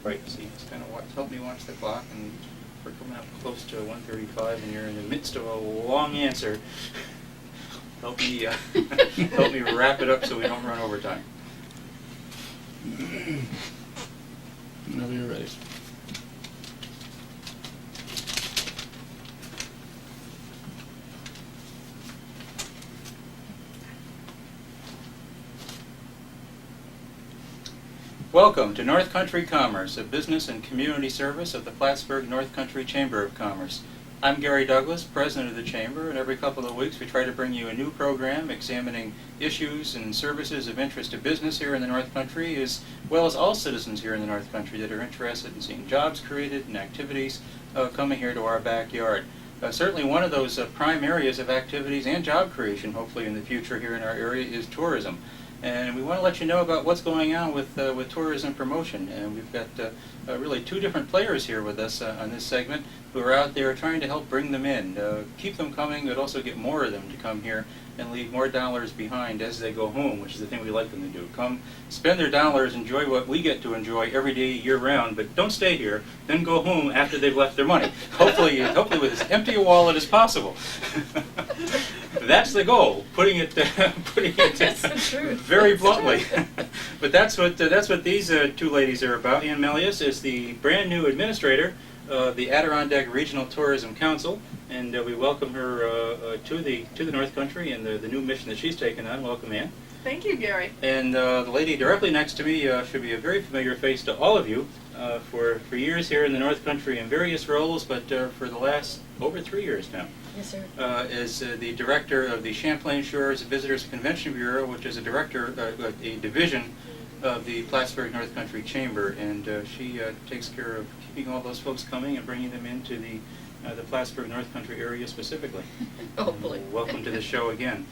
Right, see, it's kind of help me watch the clock, and we're coming up close to 1:35, and you're in the midst of a long answer. Help me, help me wrap it up so we don't run over time. Whenever you're ready. Welcome to North Country Commerce, a business and community service of the Plattsburgh North Country Chamber of Commerce. I'm Gary Douglas, president of the Chamber, and every couple of weeks we try to bring you a new program examining issues and services of interest to business here in the North Country, as well as all citizens here in the North Country that are interested in seeing jobs created and activities coming here to our backyard. Certainly one of those prime areas of activities and job creation, hopefully in the future here in our area, is tourism. And we want to let you know about what's going on with tourism promotion. And we've got really two different players here with us on this segment who are out there trying to help bring them in, keep them coming, but also get more of them to come here and leave more dollars behind as they go home, which is the thing we like them to do. Come, spend their dollars, enjoy what we get to enjoy every day, year-round, but don't stay here, then go home after they've left their money. Hopefully with as empty a wallet as possible. That's the goal, putting it very bluntly. But that's what these two ladies are about. Ann Melius is the brand new administrator of the Adirondack Regional Tourism Council, and we welcome her to the North Country and the new mission that she's taken on. Welcome, Ann. Thank you, Gary. And the lady directly next to me should be a very familiar face to all of you for years here in the North Country in various roles, but for the last over 3 years now. Yes, sir. Is the director of the Champlain Shores Visitors Convention Bureau, which is a division of the Plattsburgh North Country Chamber, and she takes care of keeping all those folks coming and bringing them into the Plattsburgh North Country area specifically. Hopefully. Welcome to the show again.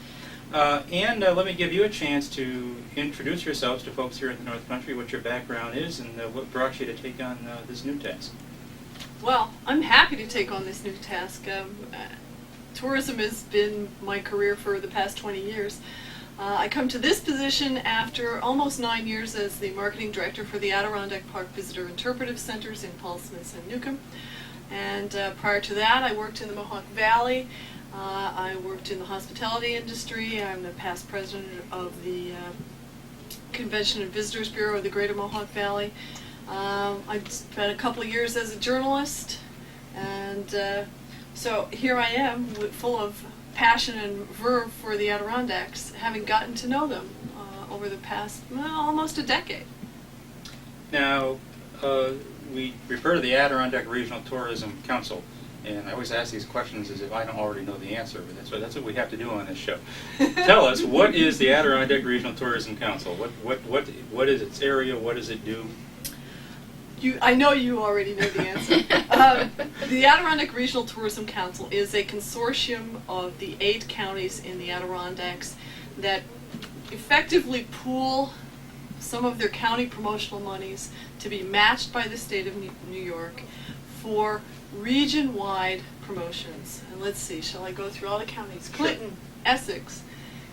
And let me give you a chance to introduce yourselves to folks here in the North Country, what your background is, and what brought you to take on this new task. Well, I'm happy to take on this new task. Tourism has been my career for the past 20 years. I come to this position after almost 9 years as the marketing director for the Adirondack Park Visitor Interpretive Centers in Paul Smiths and Newcomb. And prior to that, I worked in the Mohawk Valley. I worked in the hospitality industry. I'm the past president of the Convention and Visitors Bureau of the Greater Mohawk Valley. I spent a couple of years as a journalist, and so here I am, full of passion and verve for the Adirondacks, having gotten to know them over the past almost a decade. Now, we refer to the Adirondack Regional Tourism Council, and I always ask these questions as if I don't already know the answer, but that's what we have to do on this show. Tell us, what is the Adirondack Regional Tourism Council? What is its area? What does it do? I know you already know the answer. The Adirondack Regional Tourism Council is a consortium of the 8 counties in the Adirondacks that effectively pool some of their county promotional monies to be matched by the state of New York for region-wide promotions. And let's see, shall I go through all the counties? Clinton, Essex,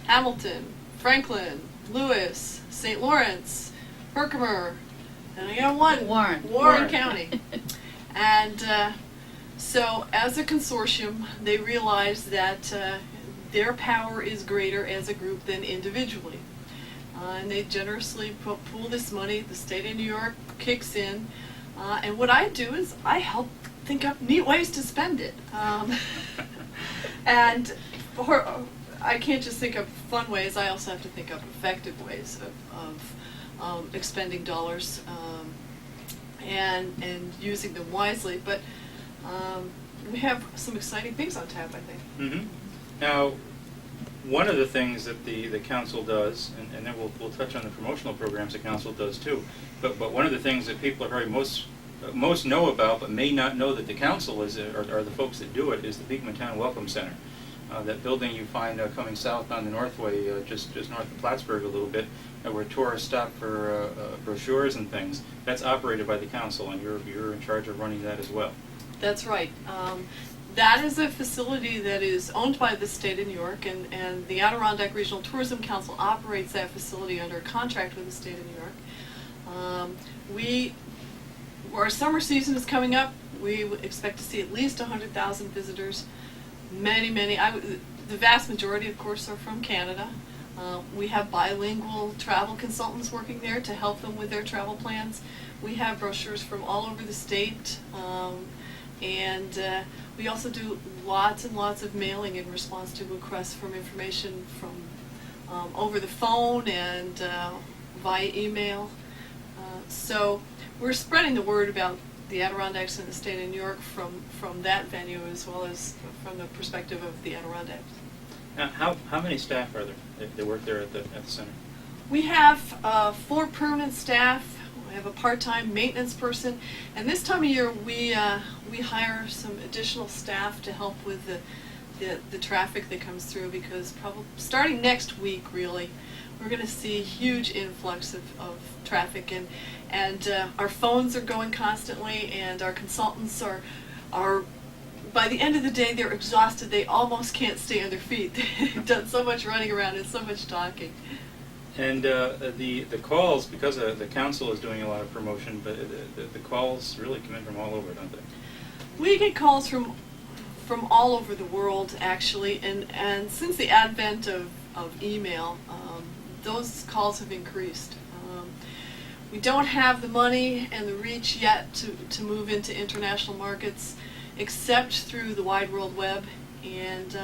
Hamilton, Franklin, Lewis, St. Lawrence, Herkimer, and I got one. Warren County. And so as a consortium, they realize that their power is greater as a group than individually. And they generously pool this money. The state of New York kicks in. And what I do is I help think up neat ways to spend it. And I can't just think of fun ways. I also have to think of effective ways of expending dollars and using them wisely. But we have some exciting things on tap, I think. Mm-hmm. Now, one of the things that the council does, and then we'll touch on the promotional programs the council does too, but one of the things that people are very most know about but may not know that the council is, or the folks that do it, is the Beekman Town Welcome Center. That building you find coming south on the Northway, just north of Plattsburgh a little bit, where tourists stop for brochures and things, that's operated by the council, and you're in charge of running that as well. That's right. That is a facility that is owned by the state of New York, and the Adirondack Regional Tourism Council operates that facility under a contract with the state of New York. We our summer season is coming up. We expect to see at least 100,000 visitors. Many, the vast majority, of course, are from Canada. We have bilingual travel consultants working there to help them with their travel plans. We have brochures from all over the state, and we also do lots and lots of mailing in response to requests from information from over the phone and via email. So we're spreading the word about the Adirondacks and the state of New York from that venue as well as from the perspective of the Adirondacks. Now, how many staff are there that work there at the center? We have 4 permanent staff. We have a part-time maintenance person, and this time of year we hire some additional staff to help with the traffic that comes through, because probably starting next week, really, we're going to see a huge influx of traffic, and our phones are going constantly, and our consultants are by the end of the day they're exhausted. They almost can't stay on their feet. They've done so much running around and so much talking. And the calls, because the council is doing a lot of promotion, but the calls really come in from all over, don't they? We get calls from all over the world, actually, and since the advent of email, those calls have increased. We don't have the money and the reach yet to move into international markets, except through the wide world web, and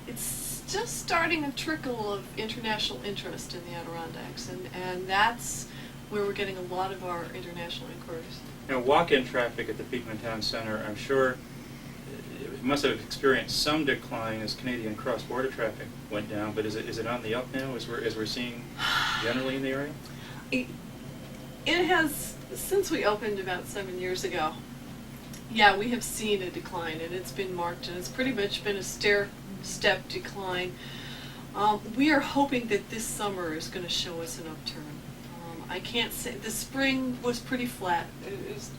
it's just starting a trickle of international interest in the Adirondacks, and that's where we're getting a lot of our international inquiries. Now, walk-in traffic at the Beekman Town Center, I'm sure it must have experienced some decline as Canadian cross-border traffic went down, but is it on the up now as we're seeing generally in the area? It has, since we opened about 7 years ago, yeah, we have seen a decline, and it's been marked, and it's pretty much been a stair-step decline. We are hoping that this summer is going to show us an upturn. I can't say, the spring was pretty flat. It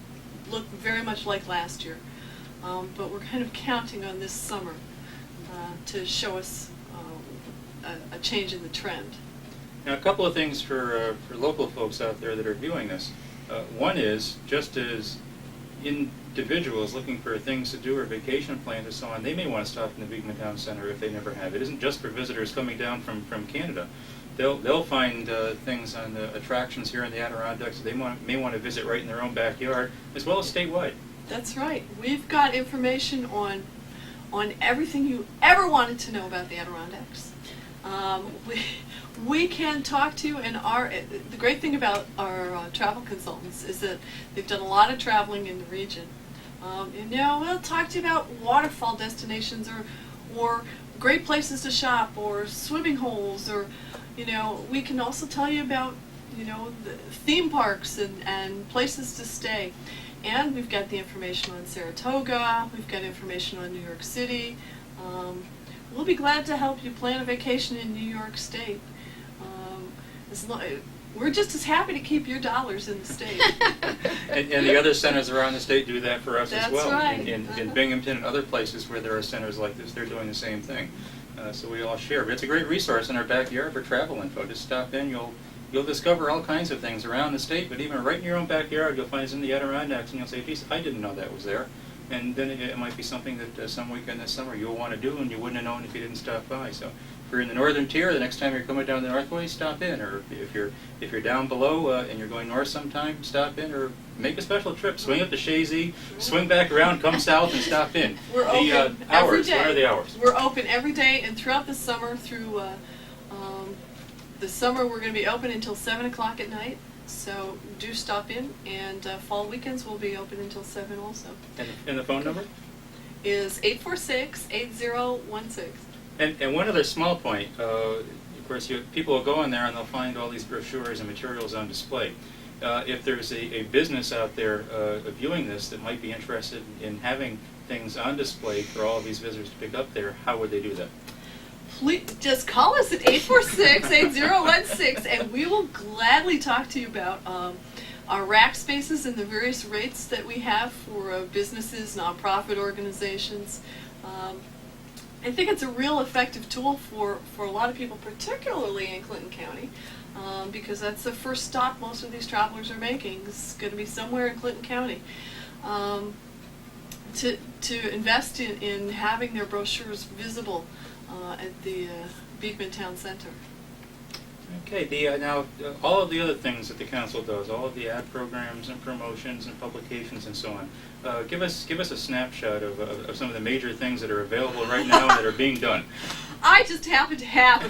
looked very much like last year, but we're kind of counting on this summer to show us a change in the trend. Now, a couple of things for local folks out there that are viewing this. One is, just as individuals looking for things to do or vacation plans and so on, they may want to stop in the Beekman Town Center if they never have. It isn't just for visitors coming down from Canada. They'll find things on the attractions here in the Adirondacks that they may want to visit right in their own backyard, as well as statewide. That's right. We've got information on everything you ever wanted to know about the Adirondacks. We can talk to you, and the great thing about our travel consultants is that they've done a lot of traveling in the region. We'll talk to you about waterfall destinations or great places to shop or swimming holes, or we can also tell you about the theme parks and places to stay. And we've got the information on Saratoga. We've got information on New York City. We'll be glad to help you plan a vacation in New York State. We're just as happy to keep your dollars in the state. and the other centers around the state do that for us as well. That's right. In Binghamton and other places where there are centers like this, they're doing the same thing. So we all share. But it's a great resource in our backyard for travel info. Just stop in. You'll discover all kinds of things around the state, but even right in your own backyard, you'll find it's in the Adirondacks, and you'll say, geez, I didn't know that was there. And then it might be something that some weekend this summer you'll want to do, and you wouldn't have known if you didn't stop by. So if you're in the northern tier, the next time you're coming down the Northway, stop in. Or if you're down below and you're going north sometime, stop in, or make a special trip. Swing up to Shazy, swing back around, come south, and stop in. We're open every day. What are the hours? We're open every day, and throughout the summer, through the summer, we're going to be open until 7 o'clock at night. So do stop in, and fall weekends will be open until 7 also. And the phone number? Is 846-8016. And one other small point, of course, people will go in there and they'll find all these brochures and materials on display. If there's a business out there viewing this that might be interested in having things on display for all of these visitors to pick up there, how would they do that? Please just call us at 846-8016, and we will gladly talk to you about our rack spaces and the various rates that we have for businesses, nonprofit organizations. I think it's a real effective tool for a lot of people, particularly in Clinton County, because that's the first stop most of these travelers are making. It's going to be somewhere in Clinton County. To invest in having their brochures visible at the Beekman Town Center. Okay, now all of the other things that the council does, all of the ad programs and promotions and publications and so on, give us a snapshot of some of the major things that are available right now that are being done. I just happen to have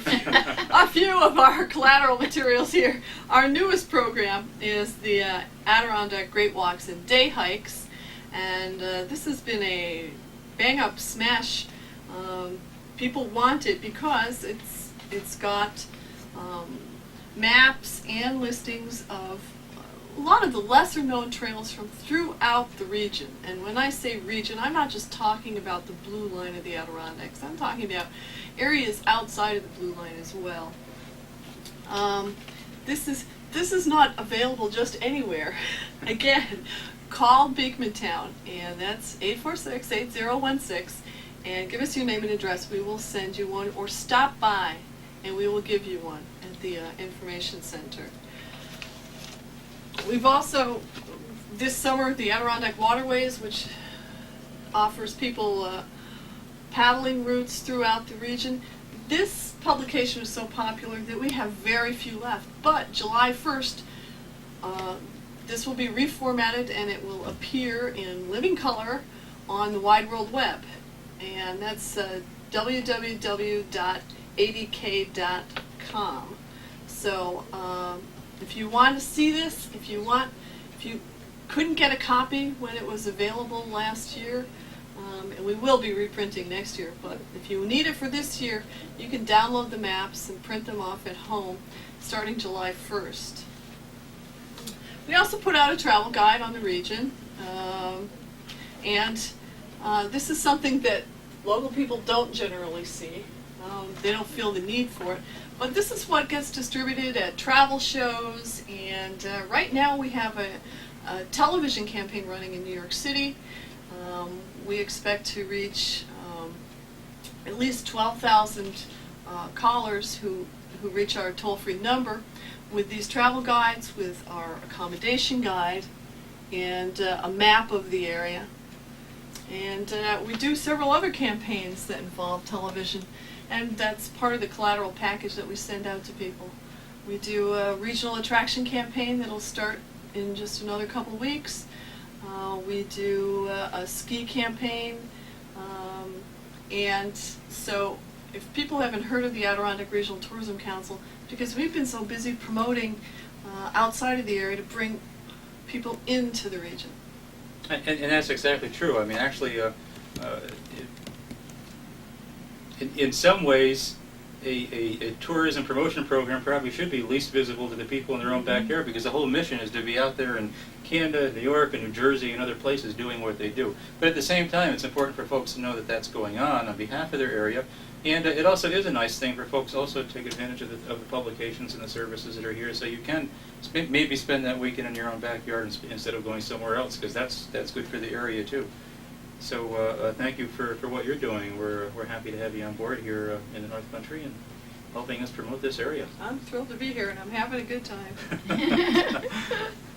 a few of our collateral materials here. Our newest program is the Adirondack Great Walks and Day Hikes, and this has been a bang-up smash. People want it because it's got maps and listings of a lot of the lesser known trails from throughout the region. And when I say region, I'm not just talking about the blue line of the Adirondacks. I'm talking about areas outside of the blue line as well. This is not available just anywhere. Again, call Beekman Town, and that's 846-8016, and give us your name and address. We will send you one, or stop by and we will give you one at the information center. We've also, this summer, the Adirondack Waterways, which offers people paddling routes throughout the region. This publication is so popular that we have very few left, but July 1st, this will be reformatted and it will appear in living color on the Wide World Web, and that's www.adk.com. So if you want to see this, if you couldn't get a copy when it was available last year, and we will be reprinting next year, but if you need it for this year, you can download the maps and print them off at home starting July 1st. We also put out a travel guide on the region, and this is something that local people don't generally see. They don't feel the need for it. But this is what gets distributed at travel shows, and right now we have a television campaign running in New York City. We expect to reach at least 12,000 callers who reach our toll-free number with these travel guides, with our accommodation guide, and a map of the area. And we do several other campaigns that involve television, and that's part of the collateral package that we send out to people. We do a regional attraction campaign that'll start in just another couple weeks. We do a ski campaign, and so if people haven't heard of the Adirondack Regional Tourism Council, because we've been so busy promoting outside of the area to bring people into the region. And that's exactly true. I mean, actually, in some ways, a tourism promotion program probably should be least visible to the people in their own backyard, because the whole mission is to be out there in Canada, New York, and New Jersey, and other places doing what they do. But at the same time, it's important for folks to know that that's going on behalf of their area. And it also is a nice thing for folks also to take advantage of the publications and the services that are here, so you can maybe spend that weekend in your own backyard instead of going somewhere else, because that's good for the area too. So thank you for what you're doing. We're happy to have you on board here in the North Country and helping us promote this area. I'm thrilled to be here, and I'm having a good time.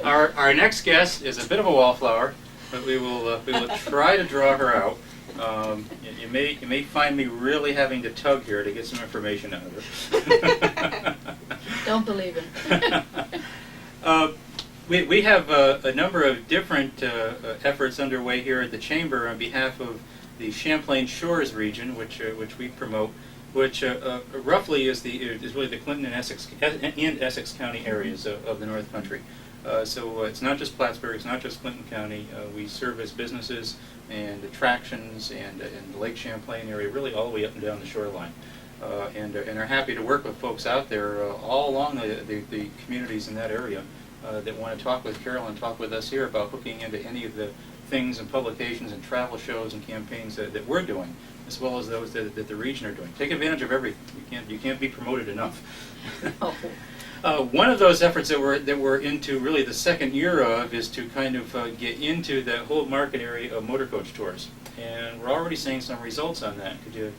Our next guest is a bit of a wallflower, but we will try to draw her out. You may find me really having to tug here to get some information out of her. Don't believe it. We have a number of different efforts underway here at the Chamber on behalf of the Champlain Shores region, which we promote, which roughly is really the Clinton and Essex County areas of the North Country. So it's not just Plattsburgh, it's not just Clinton County. We service businesses and attractions and the Lake Champlain area, really all the way up and down the shoreline. And are happy to work with folks out there all along the communities in that area that want to talk with Carol and talk with us here about hooking into any of the things and publications and travel shows and campaigns that we're doing, as well as those that the region are doing. Take advantage of everything. You can't be promoted enough. One of those efforts that we're into really the second year of is to kind of get into the whole market area of motor coach tours. and we're already seeing some results on that. Could you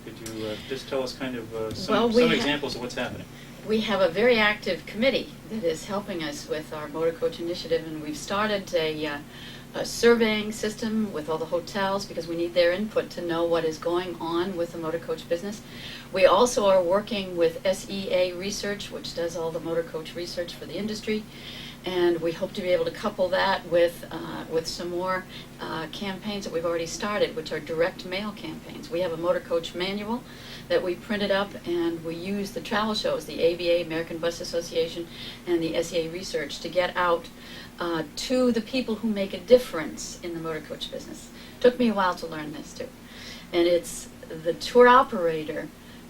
just tell us kind of Well, some we examples of what's happening? We have a very active committee that is helping us with our Motor Coach Initiative, and we've started a surveying system with all the hotels because we need their input to know what is going on with the motor coach business. We also are working with SEA Research, which does all the motor coach research for the industry, and we hope to be able to couple that with some more campaigns that we've already started, which are direct mail campaigns. We have a motor coach manual that we printed up, and we use the travel shows, the ABA, American Bus Association, and the SEA Research to get out to the people who make a difference in the motor coach business. Took me a while to learn this too. And it's the tour operator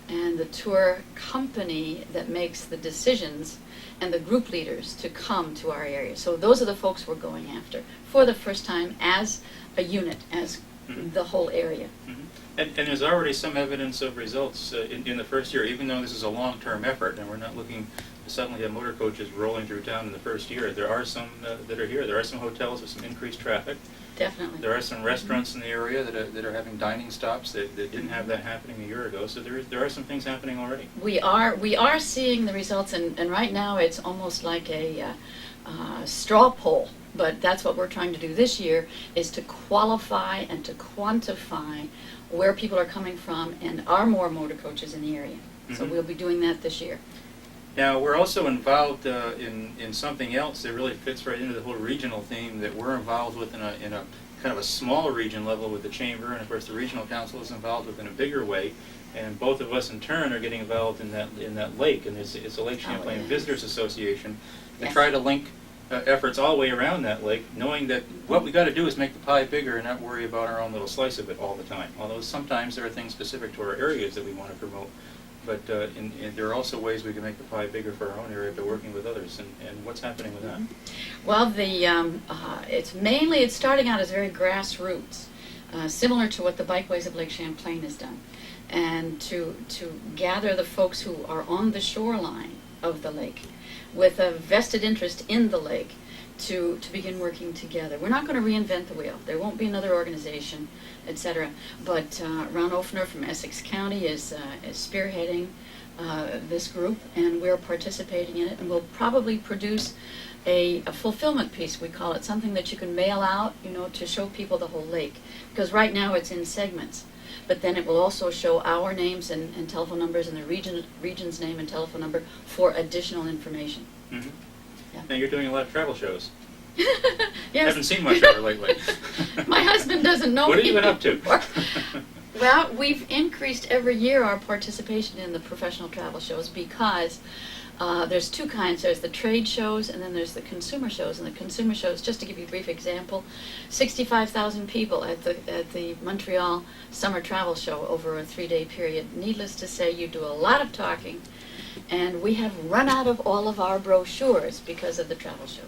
and the tour company that makes the decisions and the group leaders to come to our area. So those are the folks we're going after for the first time as a unit, as the whole area. Mm-hmm. And there's already some evidence of results in the first year, even though this is a long-term effort, and we're not looking to suddenly have motor coaches rolling through town in the first year. There are some that are here. There are some hotels with some increased traffic. Definitely. There are some restaurants in the area that are having dining stops that didn't have that happening a year ago. So there are some things happening already. We are seeing the results, and right now it's almost like a straw poll. But that's what we're trying to do this year, is to qualify and to quantify where people are coming from, and are more motor coaches in the area. So we'll be doing that this year. Now, we're also involved in something else that really fits right into the whole regional theme that we're involved with in a kind of a small region level with the Chamber, and of course the Regional Council is involved with in a bigger way, and both of us in turn are getting involved in that lake, and it's a Lake Champlain yes. Visitors Association, to Yes. try to link efforts all the way around that lake, knowing that what we got to do is make the pie bigger and not worry about our own little slice of it all the time. Although sometimes there are things specific to our areas that we want to promote, but there are also ways we can make the pie bigger for our own area by working with others. And what's happening with that? Well, it's starting out as very grassroots, similar to what the Bikeways of Lake Champlain has done, and to gather the folks who are on the shoreline of the lake with a vested interest in the lake to begin working together. We're not going to reinvent the wheel. There won't be another organization, etc. But Ron Ofner from Essex County is spearheading this group, and we're participating in it, and we'll probably produce a fulfillment piece, we call it, something that you can mail out, to show people the whole lake. Because right now it's in segments. But then it will also show our names and telephone numbers and the region's name and telephone number for additional information. Mm-hmm. Yeah. Now, you're doing a lot of travel shows. Yes. Haven't seen much of her lately. My husband doesn't know What have me you been up to? anymore. Well, we've increased every year our participation in the professional travel shows because there's two kinds. There's the trade shows, and then there's the consumer shows. And the consumer shows, just to give you a brief example, 65,000 people at the Montreal Summer Travel Show over a 3-day period. Needless to say, you do a lot of talking, and we have run out of all of our brochures because of the travel shows.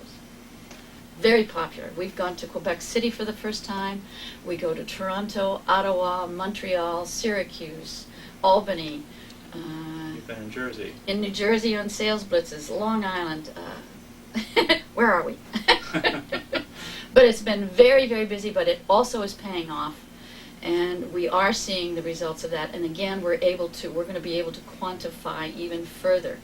Very popular. We've gone to Quebec City for the first time. We go to Toronto, Ottawa, Montreal, Syracuse, Albany. You've been in Jersey. In New Jersey on sales blitzes, Long Island. Where are we? But it's been very, very busy, but it also is paying off. And we are seeing the results of that. And again, we're going to be able to quantify even further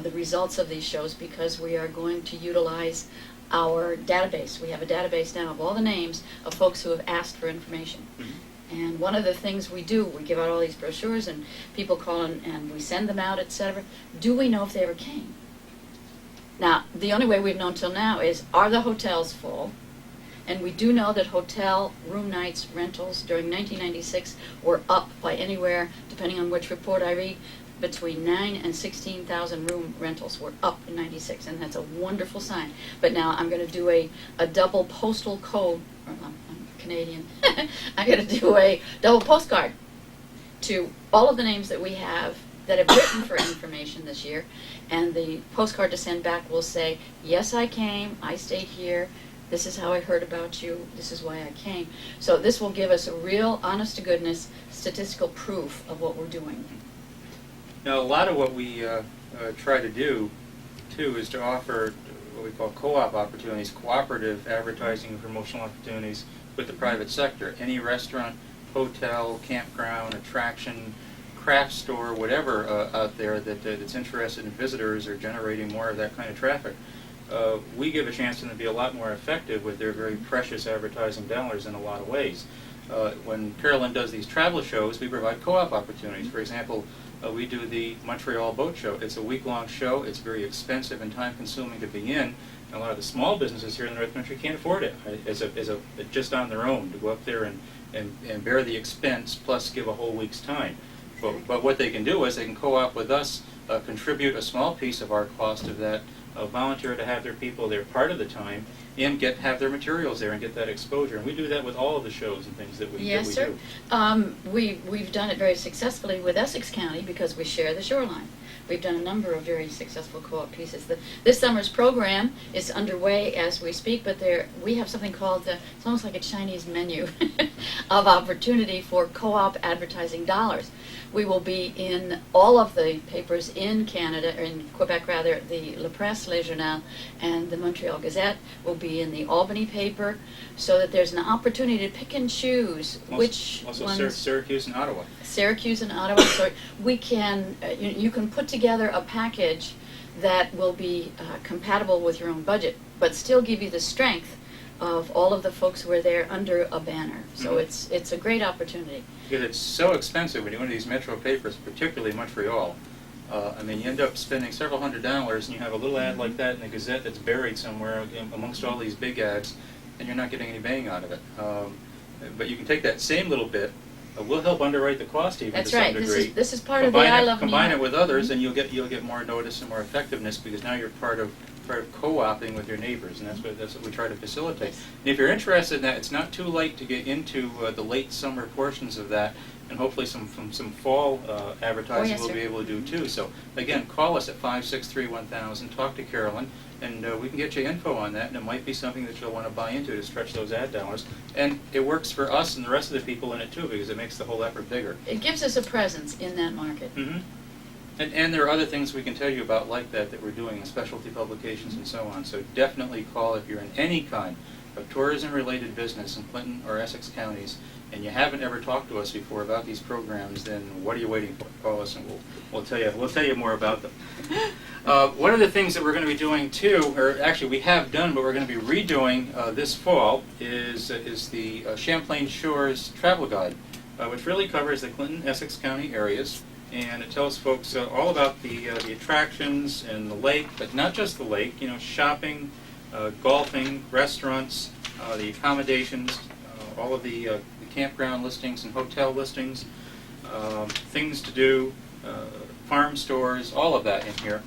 the results of these shows, because we are going to utilize our database. We have a database now of all the names of folks who have asked for information. Mm-hmm. And one of the things we do, we give out all these brochures, and people call and we send them out, etc. Do we know if they ever came? Now, the only way we've known till now is, are the hotels full? And we do know that hotel room nights rentals during 1996 were up by anywhere, depending on which report I read, between 9,000 and 16,000 room rentals were up in 96, and that's a wonderful sign. But now I'm going to do a double postal code, I'm Canadian, I'm going to do a double postcard to all of the names that we have that have written for information this year, and the postcard to send back will say, yes, I came, I stayed here, this is how I heard about you, this is why I came. So this will give us a real, honest-to-goodness statistical proof of what we're doing. Now, a lot of what we try to do, too, is to offer what we call co-op opportunities, cooperative advertising and promotional opportunities with the private sector. Any restaurant hotel, campground, attraction, craft store, whatever out there that's interested in visitors or generating more of that kind of traffic. We give a chance for them to be a lot more effective with their very precious advertising dollars in a lot of ways. When Carolyn does these travel shows, we provide co-op opportunities. For example, we do the Montreal Boat Show. It's a week-long show. It's very expensive and time-consuming to be in. And a lot of the small businesses here in the North Country can't afford it just on their own to go up there and bear the expense plus give a whole week's time. But what they can do is they can co-op with us, contribute a small piece of our cost of that, volunteer to have their people there part of the time, and have their materials there and get that exposure. And we do that with all of the shows and things that we Yes, sir. do. We've done it very successfully with Essex County because we share the shoreline. We've done a number of very successful co-op pieces. This summer's program is underway as we speak, but we have something called, it's almost like a Chinese menu of opportunity for co-op advertising dollars. We will be in all of the papers in Canada, or in Quebec rather, the La Presse, Le Journal, and the Montreal Gazette will be in the Albany paper, so that there's an opportunity to pick and choose which also ones. Syracuse and Ottawa. Syracuse and Ottawa, so we can, you can put together a package that will be compatible with your own budget, but still give you the strength of all of the folks who are there under a banner. So it's a great opportunity. Because it's so expensive when you go into these metro papers, particularly Montreal. I mean, you end up spending several $100s, and you have a little ad like that in the Gazette that's buried somewhere amongst all these big ads, and you're not getting any bang out of it. But you can take that same little bit. We'll help underwrite the cost even That's to some right. degree. This is part of the I Love New Combine York. it with others, and you'll get more notice and more effectiveness because now you're part of co-oping with your neighbors, and that's what we try to facilitate. Yes. And if you're interested in that, it's not too late to get into the late summer portions of that, and hopefully some fall advertising yes, we'll sir. be able to do too. So again, call us at 563-1000, talk to Carolyn, and we can get you info on that, and it might be something that you'll want to buy into to stretch those ad dollars. And it works for us and the rest of the people in it too, because it makes the whole effort bigger. It gives us a presence in that market. Mm-hmm. And there are other things we can tell you about like that we're doing in specialty publications and so on. So definitely call if you're in any kind of tourism-related business in Clinton or Essex counties, and you haven't ever talked to us before about these programs. Then what are you waiting for? Call us, and we'll tell you more about them. One of the things that we're going to be doing too, or actually we have done, but we're going to be redoing this fall, is the Champlain Shores Travel Guide, which really covers the Clinton, Essex County areas. And it tells folks all about the attractions and the lake, but not just the lake. Shopping, golfing, restaurants, the accommodations, all of the campground listings and hotel listings, things to do, farm stores, all of that in here.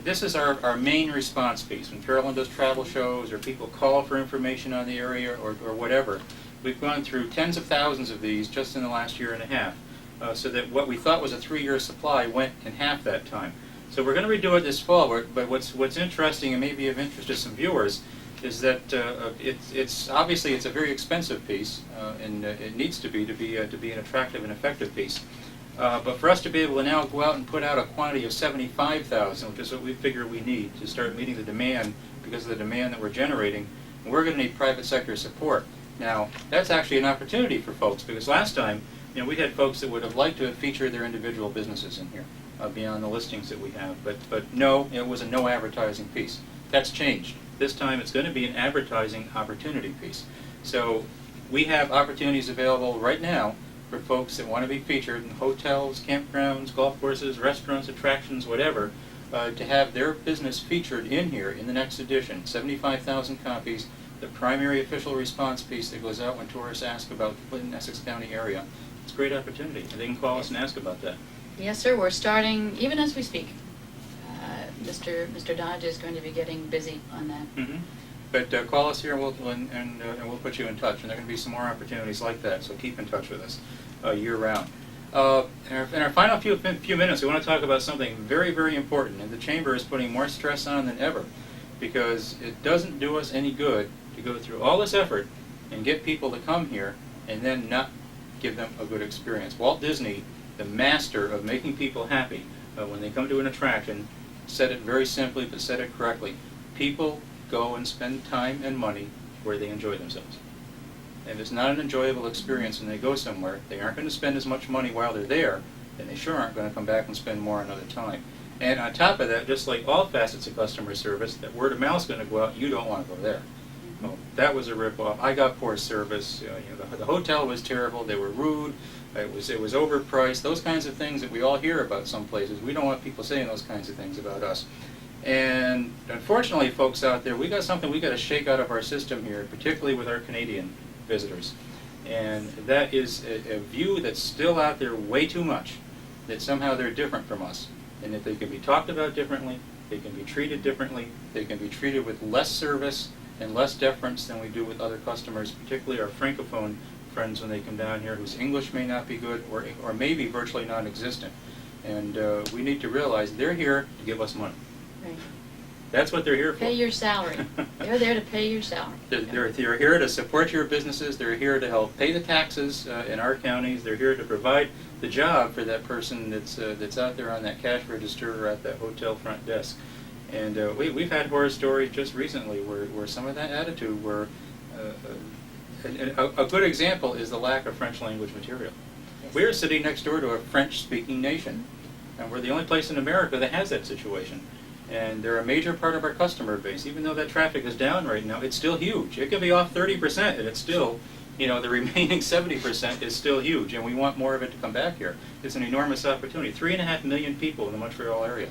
This is our main response piece. When Carolyn does travel shows or people call for information on the area or whatever, we've gone through tens of thousands of these just in the last year and a half. So that what we thought was a 3-year supply went in half that time. So we're going to redo it this fall. But what's interesting and maybe of interest to some viewers is that it's obviously it's a very expensive piece, and it needs to be an attractive and effective piece. But for us to be able to now go out and put out a quantity of 75,000, which is what we figure we need to start meeting the demand because of the demand that we're generating, we're going to need private sector support. Now that's actually an opportunity for folks because last time. We had folks that would have liked to have featured their individual businesses in here beyond the listings that we have, but no, it was a no advertising piece. That's changed. This time it's going to be an advertising opportunity piece. So we have opportunities available right now for folks that want to be featured in hotels, campgrounds, golf courses, restaurants, attractions, whatever, to have their business featured in here in the next edition. 75,000 copies, the primary official response piece that goes out when tourists ask about the Clinton, Essex County area. It's a great opportunity, and they can call us and ask about that. Yes, sir. We're starting even as we speak. Mr. Dodge is going to be getting busy on that. Mm-hmm. But call us here, and we'll put you in touch. And there are going to be some more opportunities like that. So keep in touch with us year round. In our final few minutes, we want to talk about something very, very important, and the Chamber is putting more stress on than ever, because it doesn't do us any good to go through all this effort and get people to come here and then not give them a good experience. Walt Disney, the master of making people happy when they come to an attraction, said it very simply but said it correctly. People go and spend time and money where they enjoy themselves. and it's not an enjoyable experience when they go somewhere. They aren't going to spend as much money while they're there, and they sure aren't going to come back and spend more another time. And on top of that, just like all facets of customer service, that word of mouth is going to go out. You don't want to go there. Oh, that was a ripoff. I got poor service. The hotel was terrible. They were rude. It was overpriced. Those kinds of things that we all hear about some places. We don't want people saying those kinds of things about us. And unfortunately, folks out there, we got something we got to shake out of our system here, particularly with our Canadian visitors. And that is a view that's still out there way too much, that somehow they're different from us, and that they can be talked about differently, they can be treated differently, they can be treated with less service and less deference than we do with other customers, particularly our Francophone friends when they come down here, whose English may not be good or maybe virtually non-existent. And we need to realize they're here to give us money. Right. That's what they're here for. Pay your salary. They're there to pay your salary. They're here to support your businesses. They're here to help pay the taxes in our counties. They're here to provide the job for that person that's out there on that cash register or at that hotel front desk. And we've had horror stories just recently where some of that attitude were. A good example is the lack of French language material. Yes. We're sitting next door to a French-speaking nation, and we're the only place in America that has that situation. And they're a major part of our customer base. Even though that traffic is down right now, it's still huge. It could be off 30%, and it's still, the remaining 70% is still huge, and we want more of it to come back here. It's an enormous opportunity. 3.5 million people in the Montreal area.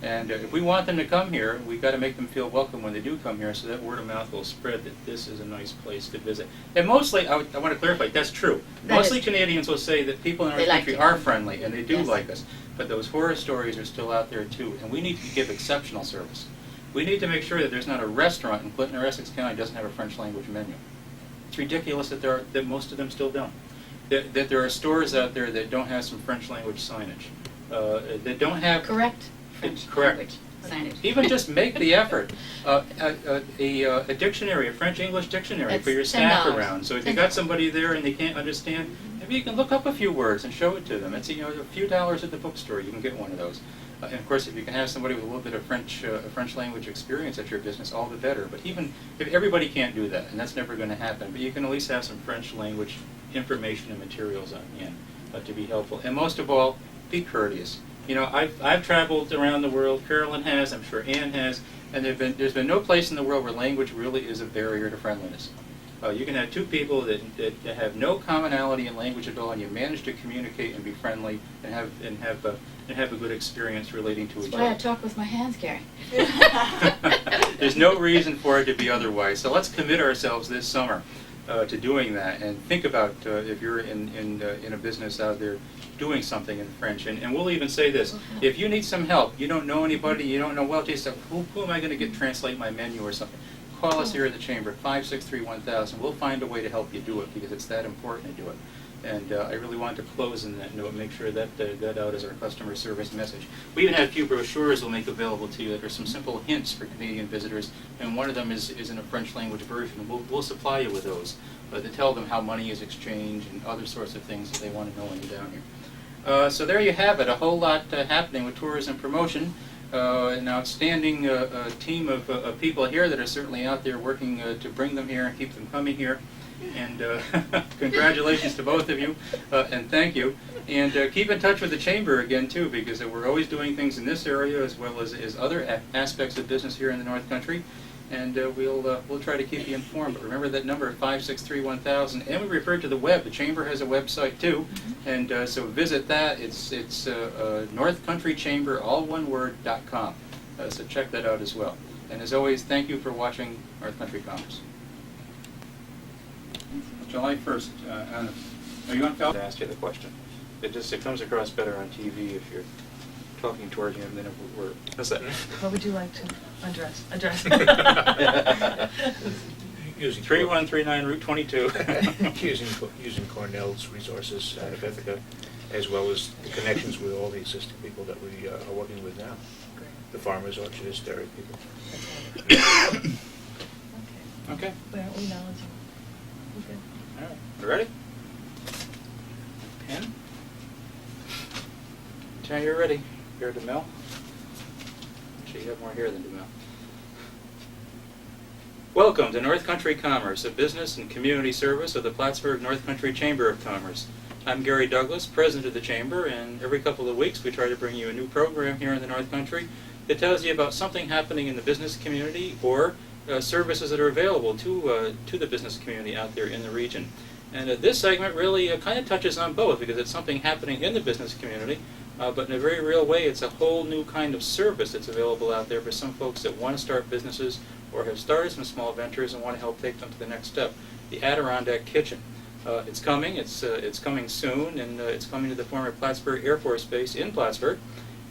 And if we want them to come here, we've got to make them feel welcome when they do come here, so that word of mouth will spread that this is a nice place to visit. And mostly, I want to clarify, that's true. Mostly Canadians will say that people in our country are friendly, and they do like us. But those horror stories are still out there too, and we need to give exceptional service. We need to make sure that there's not a restaurant in Clinton or Essex County that doesn't have a French language menu. It's ridiculous that most of them still don't. That there are stores out there that don't have some French language signage. That don't have... Correct French language signage. Even just make the effort. A dictionary, a French-English dictionary That's for your staff $10. around. So if you got somebody there and they can't understand, maybe you can look up a few words and show it to them. It's a few dollars at the bookstore. You can get one of those. And of course, if you can have somebody with a little bit of French language experience at your business, all the better. But even if everybody can't do that, and that's never going to happen, but you can at least have some French language information and materials on hand to be helpful. And most of all, be courteous. I've traveled around the world. Carolyn has. I'm sure Ann has. And there's been no place in the world where language really is a barrier to friendliness. You can have two people that have no commonality in language at all, and you manage to communicate and be friendly and have a good experience relating to each other. That's why I talk with my hands, Gary. There's no reason for it to be otherwise. So let's commit ourselves this summer to doing that, and think about if you're in a business out there doing something in French. And we'll even say this: if you need some help, you don't know anybody, you don't know who am I going to get translate my menu or something? Call us here at the Chamber, 563-1000. We'll find a way to help you do it, because it's that important to do it. And I really want to close in that note and make sure that got out as our customer service message. We even have a few brochures we'll make available to you that are some simple hints for Canadian visitors, and one of them is in a French language version. We'll supply you with those to tell them how money is exchanged and other sorts of things that they want to know when you're down here. So there you have it, a whole lot happening with tourism promotion. An outstanding team of people here that are certainly out there working to bring them here and keep them coming here. And congratulations to both of you, and thank you. And keep in touch with the Chamber again, too, because we're always doing things in this area as well as other aspects of business here in the North Country. And we'll try to keep you informed. But remember that number, 563-1000. And we referred to the web. The Chamber has a website, too. And so visit that. It's North Country Chamber, all one word, .com. So check that out as well. And as always, thank you for watching North Country Commerce. July 1st, are you on film? I asked you the question. It comes across better on TV if you're talking toward him than if we're... What's that? What would you like to address? Using 3139 Route 22. using Cornell's resources out of Ithaca, as well as the connections with all the existing people that we are working with now. Great. The farmers, orchardists, dairy people. Okay. But aren't we knowledgeable? Okay. All right. You ready? Pen? Tell you're ready. Here, DeMille. Actually, you have more hair than DeMille. Welcome to North Country Commerce, a business and community service of the Plattsburgh North Country Chamber of Commerce. I'm Gary Douglas, president of the Chamber, and every couple of weeks we try to bring you a new program here in the North Country that tells you about something happening in the business community or services that are available to the business community out there in the region. And this segment really kind of touches on both because it's something happening in the business community, but in a very real way it's a whole new kind of service that's available out there for some folks that want to start businesses or have started some small ventures and want to help take them to the next step. The Adirondack Kitchen. It's coming. It's coming soon, and it's coming to the former Plattsburgh Air Force Base in Plattsburgh.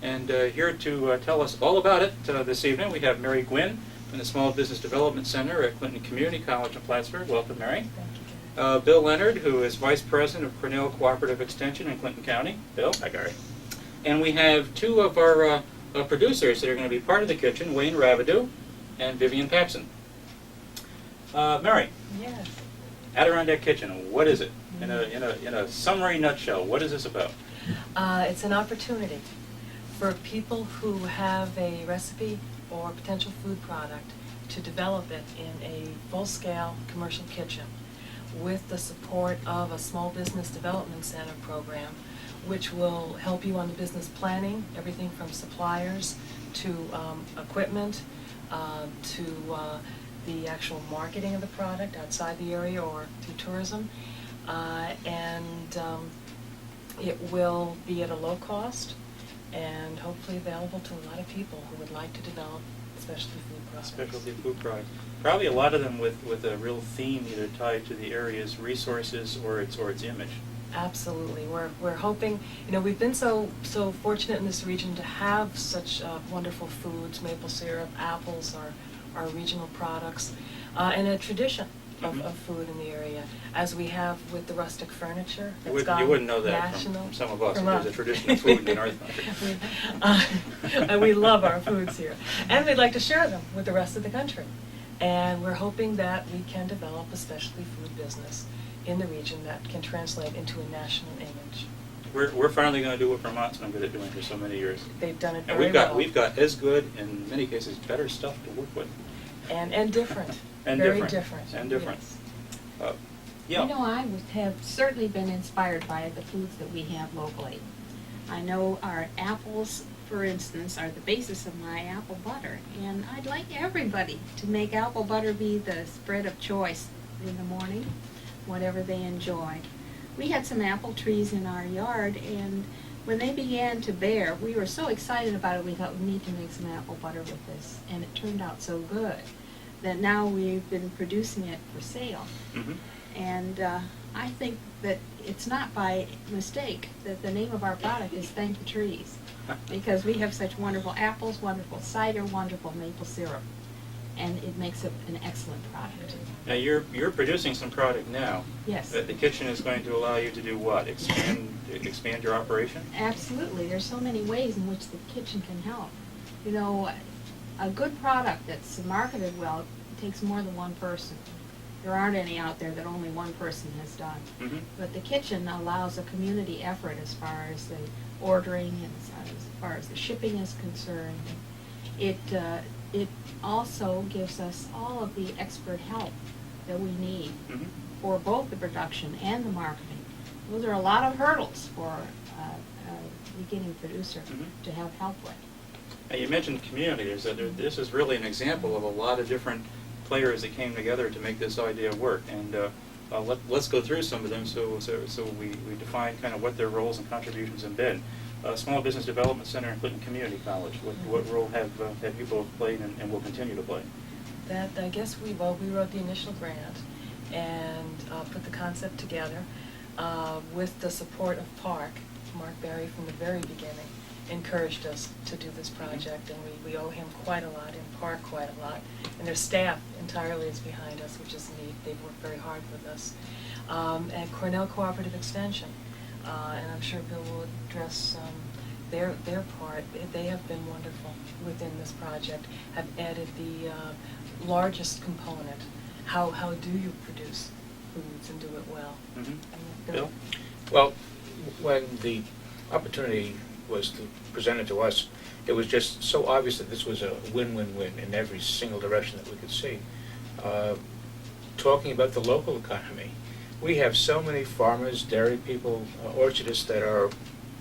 And here to tell us all about it this evening, we have Mary Gwynn from the Small Business Development Center at Clinton Community College in Plattsburgh. Welcome, Mary. Thank you, Gary. Bill Leonard, who is Vice President of Cornell Cooperative Extension in Clinton County. Bill. Hi, Gary. And we have two of our producers that are going to be part of the kitchen, Wayne Rabideau and Vivian Papson. Mary, Yes. Adirondack Kitchen, what is it? In a summary nutshell, what is this about? It's an opportunity for people who have a recipe or potential food product to develop it in a full-scale commercial kitchen with the support of a small business development center program, which will help you on the business planning, everything from suppliers to equipment, to the actual marketing of the product outside the area or through tourism. And it will be at a low cost and hopefully available to a lot of people who would like to develop specialty food products. Specialty food products. Probably a lot of them with a real theme either tied to the area's resources or its image. Absolutely. We're hoping, we've been so fortunate in this region to have such wonderful foods, maple syrup, apples, our regional products, and a tradition of food in the area, as we have with the rustic furniture. You wouldn't know that from some of us. There's a tradition of food in the North Country. And we love our foods here. And we'd like to share them with the rest of the country. And we're hoping that we can develop a specialty food business in the region that can translate into a national image. We're finally going to do what Vermont's been good at doing for so many years. They've done it And very well. we've got as good, in many cases, better stuff to work with. And different. And very different. And different. Yes. Yeah. You know, I have certainly been inspired by the foods that we have locally. I know our apples, for instance, are the basis of my apple butter, and I'd like everybody to make apple butter be the spread of choice in the morning, whatever they enjoy. We had some apple trees in our yard, and when they began to bear, we were so excited about it, we thought we need to make some apple butter with this, and it turned out so good that now we've been producing it for sale. Mm-hmm. And I think that it's not by mistake that the name of our product is Thank the Trees, because we have such wonderful apples, wonderful cider, wonderful maple syrup, and it makes it an excellent product. Now you're producing some product now. Yes. The kitchen is going to allow you to do what? Expand your operation? Absolutely. There's so many ways in which the kitchen can help. You know, a good product that's marketed well takes more than one person. There aren't any out there that only one person has done. Mm-hmm. But the kitchen allows a community effort as far as the ordering and as far as the shipping is concerned. It also gives us all of the expert help that we need Mm-hmm. for both the production and the marketing. Those are a lot of hurdles for a beginning producer Mhm. to have help with. Now you mentioned community. This is really an example of a lot of different players that came together to make this idea work. And let's go through some of them so we define kind of what their roles and contributions have been. Small Business Development Center and Clinton Community College. What role have you both played and will continue to play? That, I guess we wrote the initial grant and put the concept together with the support of Mark Berry from the very beginning encouraged us to do this project, and we owe him quite a lot, and Park quite a lot, and their staff entirely is behind us, which is neat. They've worked very hard with us. And Cornell Cooperative Extension, and I'm sure Bill will address their part. They have been wonderful within this project, have added the largest component. How do you produce foods and do it well? Mm-hmm. And Bill? Well, when the opportunity was presented to us, it was just so obvious that this was a win-win-win in every single direction that we could see. talking about the local economy. We have so many farmers, dairy people, orchardists that are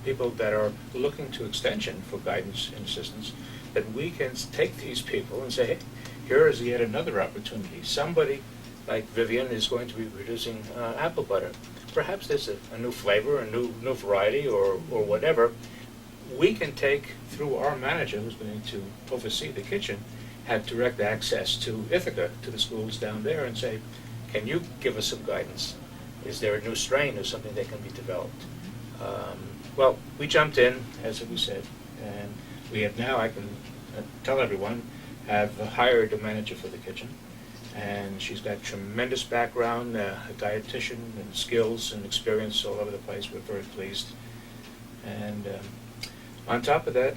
people that are looking to extension for guidance and assistance, that we can take these people and say, hey, here is yet another opportunity. Somebody like Vivian is going to be producing apple butter. Perhaps there's a new flavor, a new variety, or whatever. We can take, through our manager, who's going to oversee the kitchen, have direct access to Ithaca, to the schools down there, and say, can you give us some guidance? Is there a new strain or something that can be developed? Well, we jumped in, as we said, and we have now, I can tell everyone, have hired a manager for the kitchen, and she's got tremendous background, a dietitian, and skills and experience all over the place. We're very pleased. And on top of that,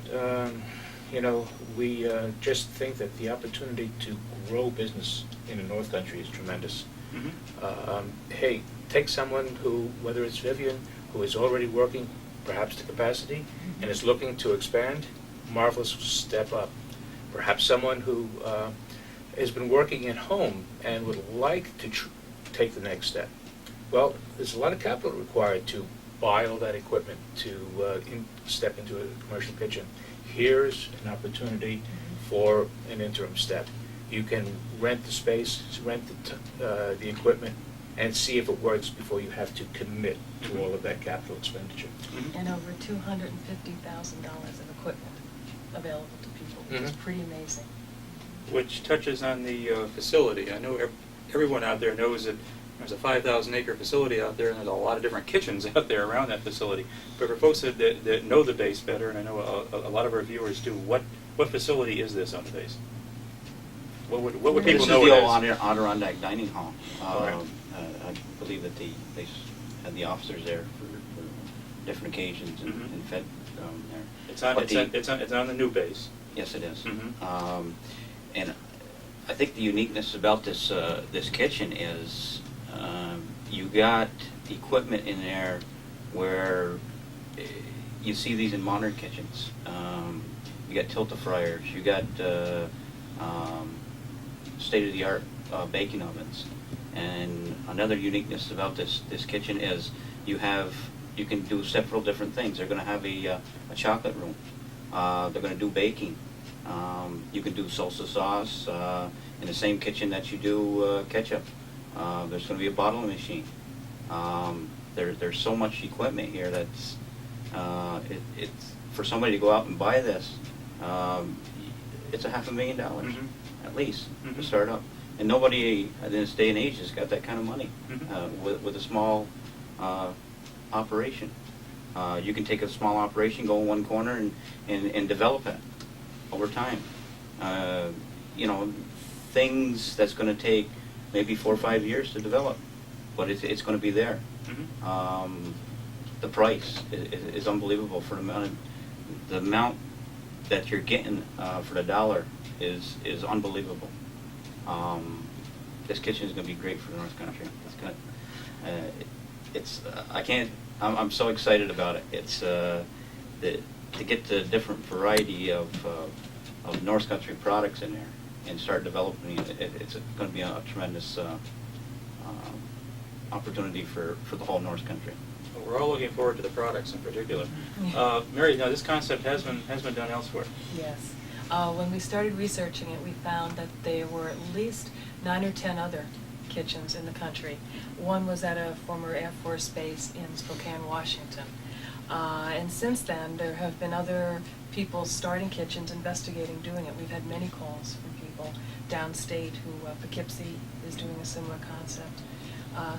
we just think that the opportunity to grow business in the North Country is tremendous. Hey, take someone who, whether it's Vivian, who is already working perhaps to capacity and is looking to expand, marvelous step up. Perhaps someone who has been working at home and would like to take the next step. Well, there's a lot of capital required to buy all that equipment to step into a commercial kitchen. Here's an opportunity for an interim step. You can rent the space, rent the equipment, and see if it works before you have to commit to all of that capital expenditure. And over $250,000 of equipment available to people, which is pretty amazing. Which touches on the facility. I know everyone out there knows that there's a 5,000-acre facility out there, and there's a lot of different kitchens out there around that facility. But for folks that know the base better, and I know a lot of our viewers do, what facility is this on the base? What would people This is know the it old as? Adirondack Dining Hall. Correct. I believe that they had the officers there for different occasions and fed there. It's on the new base. Yes, it is. Mhm. And I think the uniqueness about this kitchen is you got equipment in there where you see these in modern kitchens. You got tilt-a-fryers, you got state-of-the-art baking ovens. And another uniqueness about this kitchen is you can do several different things. They're going to have a chocolate room. They're going to do baking. You can do salsa sauce in the same kitchen that you do ketchup. There's going to be a bottling machine. There's so much equipment here that's it's for somebody to go out and buy this. It's $500,000 at least to start up, and nobody in this day and age has got that kind of money with a small operation. You can take a small operation, go in one corner, and develop it over time. Things that's going to take maybe 4 or 5 years to develop, but it's going to be there. The price is unbelievable for the amount that you're getting for the dollar is unbelievable. This kitchen is going to be great for the North Country. I'm so excited about it. It's to get the different variety of North Country products in there and start developing it. It's going to be a tremendous opportunity for the whole North Country. Well, we're all looking forward to the products in particular. Mary, now this concept has been done elsewhere. Yes. When we started researching it, we found that there were at least 9 or 10 other kitchens in the country. One was at a former Air Force base in Spokane, Washington. And since then, there have been other people starting kitchens, investigating doing it. We've had many calls from people downstate who, Poughkeepsie is doing a similar concept.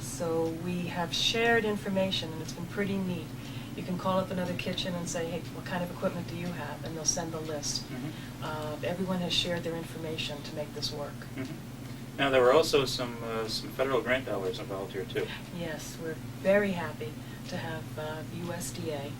So we have shared information, and it's been pretty neat. You can call up another kitchen and say, hey, what kind of equipment do you have? And they'll send the list. Everyone has shared their information to make this work. Now, there were also some federal grant dollars involved here, too. Yes, we're very happy to have USDA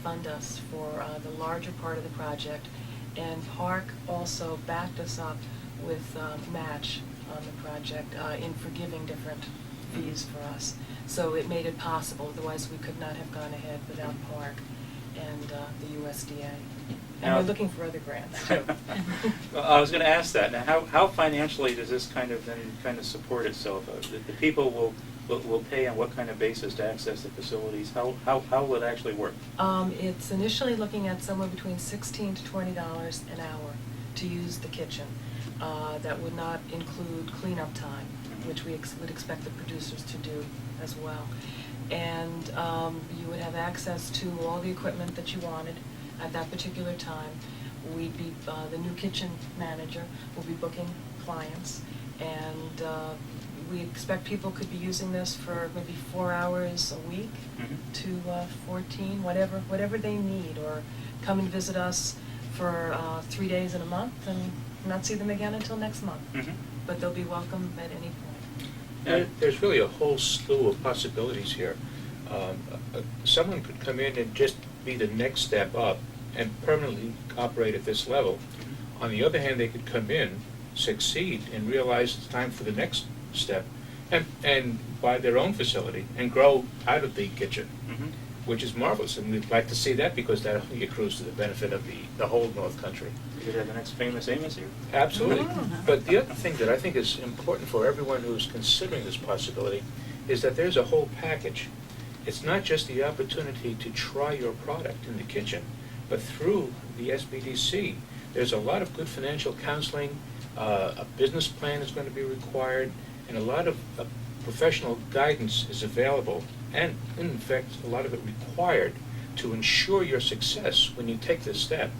fund us for the larger part of the project, and Park also backed us up with match on the project in forgiving different fees for us. So it made it possible, otherwise we could not have gone ahead without Park and the USDA. And Now- we're looking for other grants too. Well, I was going to ask that. Now, how financially does this kind of support itself? The people will pay on what kind of basis to access the facilities? How will it actually work? It's initially looking at somewhere between $16 to $20 an hour to use the kitchen. That would not include cleanup time, which we would expect the producers to do as well. And you would have access to all the equipment that you wanted at that particular time. We'd be, the new kitchen manager will be booking clients, and we expect people could be using this for maybe 4 hours a week to 14, whatever they need, or come and visit us for 3 days in a month and not see them again until next month. But they'll be welcome at any point. There's really a whole slew of possibilities here. Someone could come in and just be the next step up and permanently operate at this level. On the other hand, they could come in, succeed, and realize it's time for the next step, and buy their own facility and grow out of the kitchen, which is marvelous. And we'd like to see that, because that only accrues to the benefit of the whole North Country. You could have the next famous Amos here. Absolutely. But the other thing that I think is important for everyone who's considering this possibility is that there's a whole package. It's not just the opportunity to try your product in the kitchen, but through the SBDC, there's a lot of good financial counseling, a business plan is going to be required, and a lot of professional guidance is available, and in fact, a lot of it required to ensure your success when you take this step.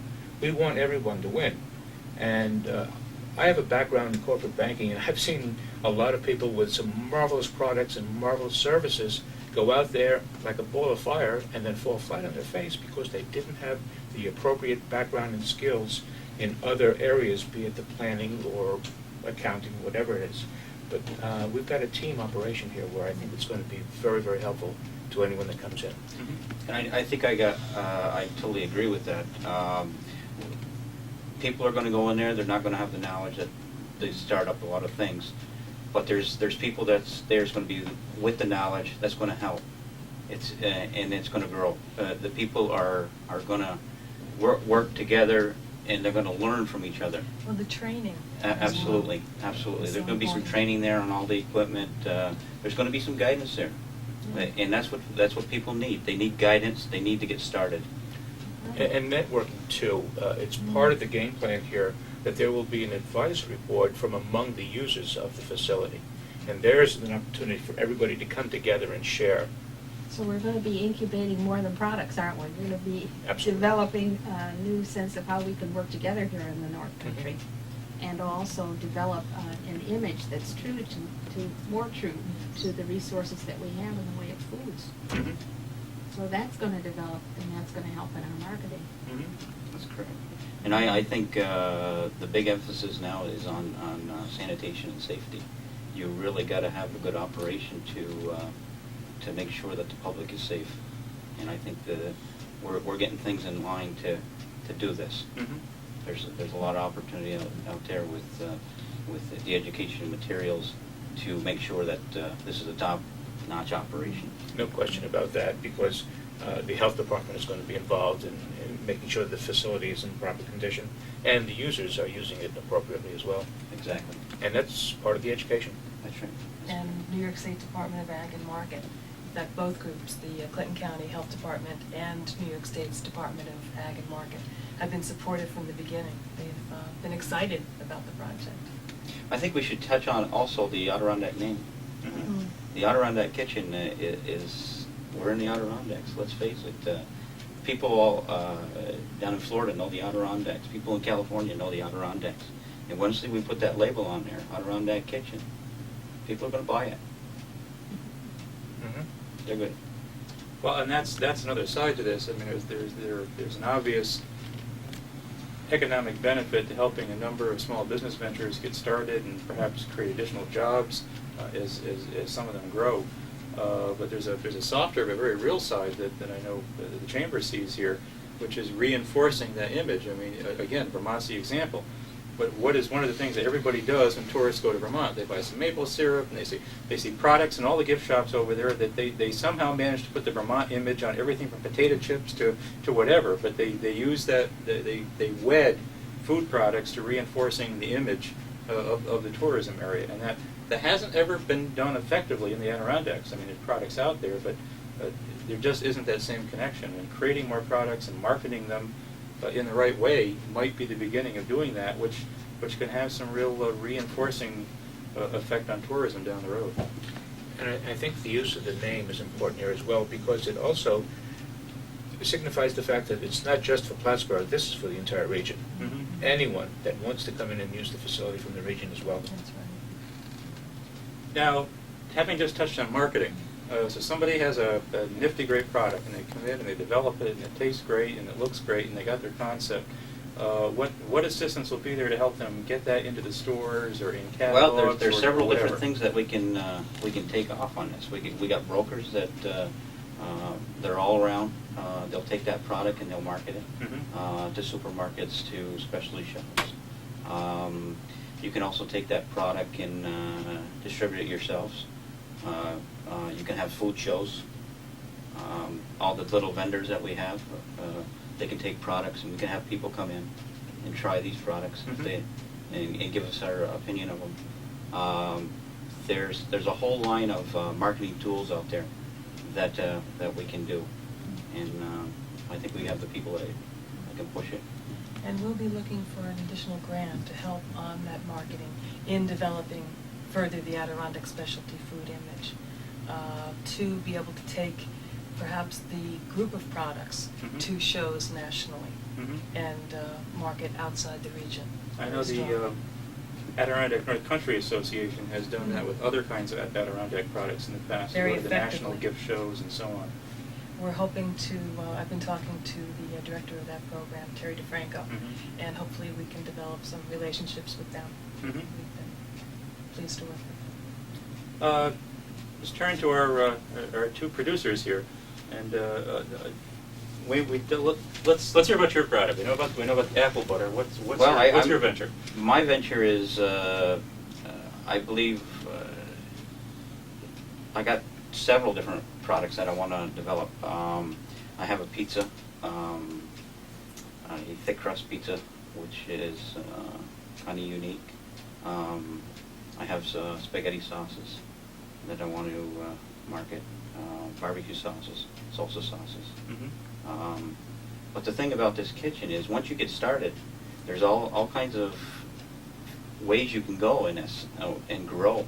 We want everyone to win. And I have a background in corporate banking, and I've seen a lot of people with some marvelous products and marvelous services go out there like a ball of fire and then fall flat on their face because they didn't have the appropriate background and skills in other areas, be it the planning or accounting, whatever it is. But we've got a team operation here where I think it's going to be very, very helpful to anyone that comes in. And I think I totally agree with that. People are going to go in there, they're not going to have the knowledge that they start up a lot of things. But there's people there's going to be with the knowledge that's going to help. And it's going to grow. The people are going to work together, and they're going to learn from each other. Well, the training. Absolutely. There's going to be some training there on all the equipment. There's going to be some guidance there, and that's what people need. They need guidance. They need to get started. And networking too. It's part of the game plan here that there will be an advisory board from among the users of the facility. And there's an opportunity for everybody to come together and share. So we're going to be incubating more than products, aren't we? We're going to be Absolutely. developing a new sense of how we can work together here in the North Country, and also develop an image that's more true to the resources that we have in the way of foods. So that's going to develop, and that's going to help in our marketing. That's correct. And I think the big emphasis now is on sanitation and safety. You really got to have a good operation to make sure that the public is safe. And I think we're getting things in line to do this. There's a lot of opportunity out there with the education materials to make sure that this is a top-notch operation. No question about that, because the health department is going to be involved in making sure the facility is in proper condition, and the users are using it appropriately as well. Exactly. And that's part of the education. That's right. And New York State Department of Ag and Market, that both groups, the Clinton County Health Department and New York State's Department of Ag and Market, have been supportive from the beginning. They've been excited about the project. I think we should touch on also the Adirondack name. The Adirondack Kitchen we're in the Adirondacks, let's face it. People all down in Florida know the Adirondacks. People in California know the Adirondacks. And once we put that label on there, Adirondack Kitchen, people are going to buy it. They're good. Well, and that's another side to this. I mean, there's an obvious economic benefit to helping a number of small business ventures get started and perhaps create additional jobs as some of them grow. But there's a softer but very real side that I know the Chamber sees here, which is reinforcing that image. I mean, again, Vermont's the example. But what is one of the things that everybody does when tourists go to Vermont? They buy some maple syrup, and they see products in all the gift shops over there that they somehow manage to put the Vermont image on everything from potato chips to whatever. But they use that, they wed food products to reinforcing the image of the tourism area, and that hasn't ever been done effectively in the Adirondacks. I mean, there's products out there, but there just isn't that same connection. And creating more products and marketing them in the right way might be the beginning of doing that, which can have some real reinforcing effect on tourism down the road. And I think the use of the name is important here as well, because it also signifies the fact that it's not just for Plattsburgh, this is for the entire region. Mm-hmm. Anyone that wants to come in and use the facility from the region is welcome. That's right. Now, having just touched on marketing, so somebody has a nifty, great product, and they come in and they develop it, and it tastes great, and it looks great, and they got their concept. What assistance will be there to help them get that into the stores or in catalogs? Well, there's or several whatever? different things that we can take off on this. We got brokers that they're all around. They'll take that product and they'll market it Mhm. to supermarkets, to specialty shops. You can also take that product and distribute it yourselves. You can have food shows. All the little vendors that we have, they can take products, and we can have people come in and try these products if Mhm. they, and give us our opinion of them. There's a whole line of marketing tools out there that we can do, and I think we have the people that can push it. And we'll be looking for an additional grant to help on that marketing in developing further the Adirondack specialty food image, to be able to take perhaps the group of products Mhm. to shows nationally Mhm. and market outside the region. I know the Adirondack North Country Association has done that with other kinds of Adirondack products in the past. They Very go to the national effectively. gift shows and so on. We're hoping to, I've been talking to the director of that program, Terry DeFranco, Mhm. and hopefully we can develop some relationships with them. Mhm. We've been pleased to work with them. Let's turn to our two producers here, and let's hear about your product. We know about the apple butter. What's your venture? My venture is, I believe, I got several different products that I want to develop. I have a pizza, a thick crust pizza, which is kind of unique. I have spaghetti sauces that I want to market, barbecue sauces, salsa sauces. Mm-hmm. But the thing about this kitchen is, once you get started, there's all kinds of ways you can go in this and grow.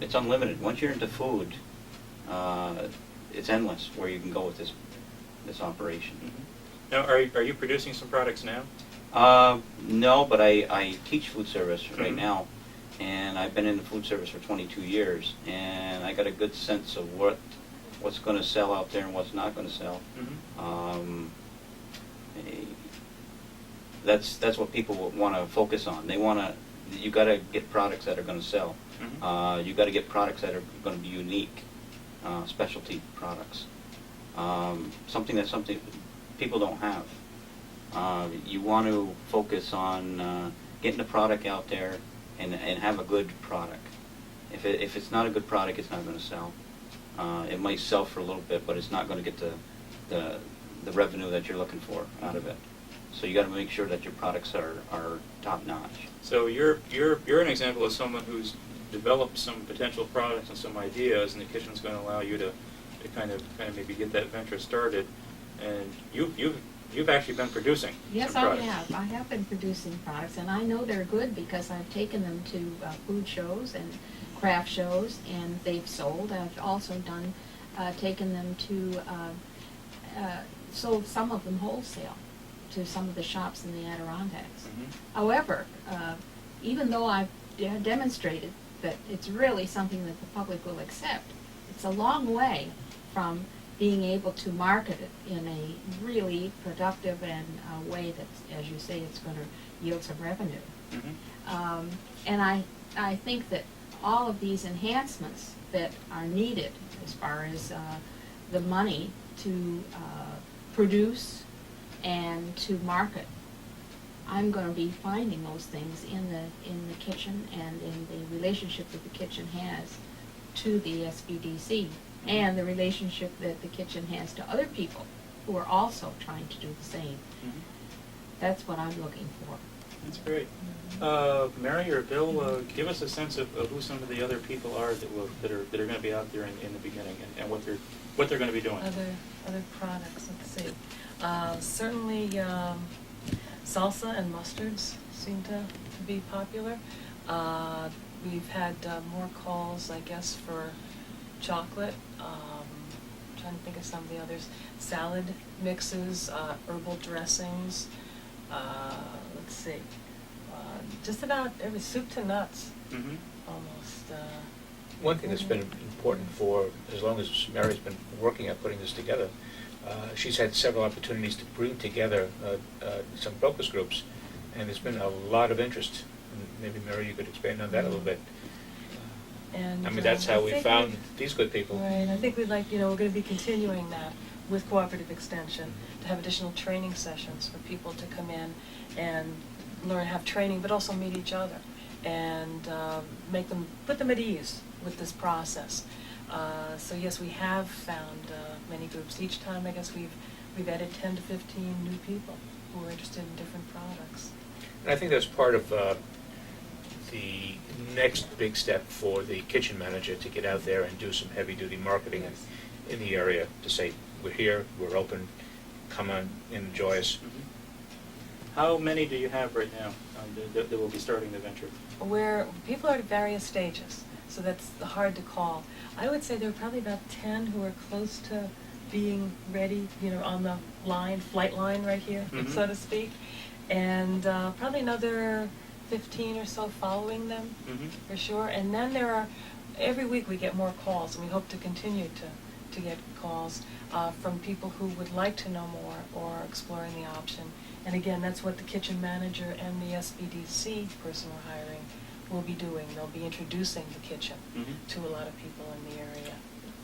It's unlimited. Once you're into food, it's endless where you can go with this operation. Mm-hmm. Now, are you producing some products now? No, but I teach food service right Mm-hmm. now, and I've been in the food service for 22 years, and I got a good sense of what's going to sell out there and what's not going to sell. Mm-hmm. That's what people want to focus on. They want to. You got to get products that are going to sell. Mm-hmm. You got to get products that are going to be unique, specialty products. Something people don't have. You want to focus on getting the product out there and have a good product. If it's not a good product, it's not going to sell. It might sell for a little bit, but it's not going to get the revenue that you're looking for out of it. So you got to make sure that your products are top notch. So you're an example of someone who's developed some potential products and some ideas, and the kitchen's going to allow you to kind of maybe get that venture started. And you've actually been producing. Yes, some I products. have. I have been producing products, and I know they're good because I've taken them to food shows and craft shows, and they've sold. I've also taken them to, sold some of them wholesale to some of the shops in the Adirondacks. Mhm. However, even though I've demonstrated that it's really something that the public will accept, it's a long way from being able to market it in a really productive and way that, as you say, it's going to yield some revenue. Mhm. And I think that all of these enhancements that are needed as far as the money to produce and to market, I'm gonna be finding those things in the kitchen and in the relationship that the kitchen has to the SBDC and the relationship that the kitchen has to other people who are also trying to do the same. Mhm. That's what I'm looking for. That's great. Mary or Bill, give us a sense of who some of the other people are that are going to be out there in the beginning, and what they're going to be doing. Other products, let's see. Certainly salsa and mustards seem to be popular. We've had more calls, I guess, for chocolate. Trying to think of some of the others. Salad mixes, herbal dressings. Let's see. Just about every soup to nuts, Mm-hmm. almost. One thing that's been important for as long as Mary's been working at putting this together, she's had several opportunities to bring together some focus groups, and there's been a lot of interest. And maybe Mary, you could expand on that a little bit. And I mean, that's how I we think found these good people. Right, I think we'd like, we're going to be continuing that with cooperative extension, to have additional training sessions for people to come in and learn, have training, but also meet each other and put them at ease with this process. So yes, we have found many groups. Each time, I guess we've added 10 to 15 new people who are interested in different products. And I think that's part of the next big step for the kitchen manager to get out there and do some heavy-duty marketing Yes. in the area to say, we're here, we're open, come on, enjoy us. Mm-hmm. How many do you have right now that will be starting the venture? Where people are at various stages, so that's hard to call. I would say there are probably about 10 who are close to being ready, on the flight line right here, Mhm. so to speak, and probably another 15 or so following them, Mm-hmm. for sure. And then every week we get more calls, and we hope to continue to get calls from people who would like to know more or exploring the option. And again, that's what the kitchen manager and the SBDC person we're hiring will be doing. They'll be introducing the kitchen Mm-hmm. to a lot of people in the area.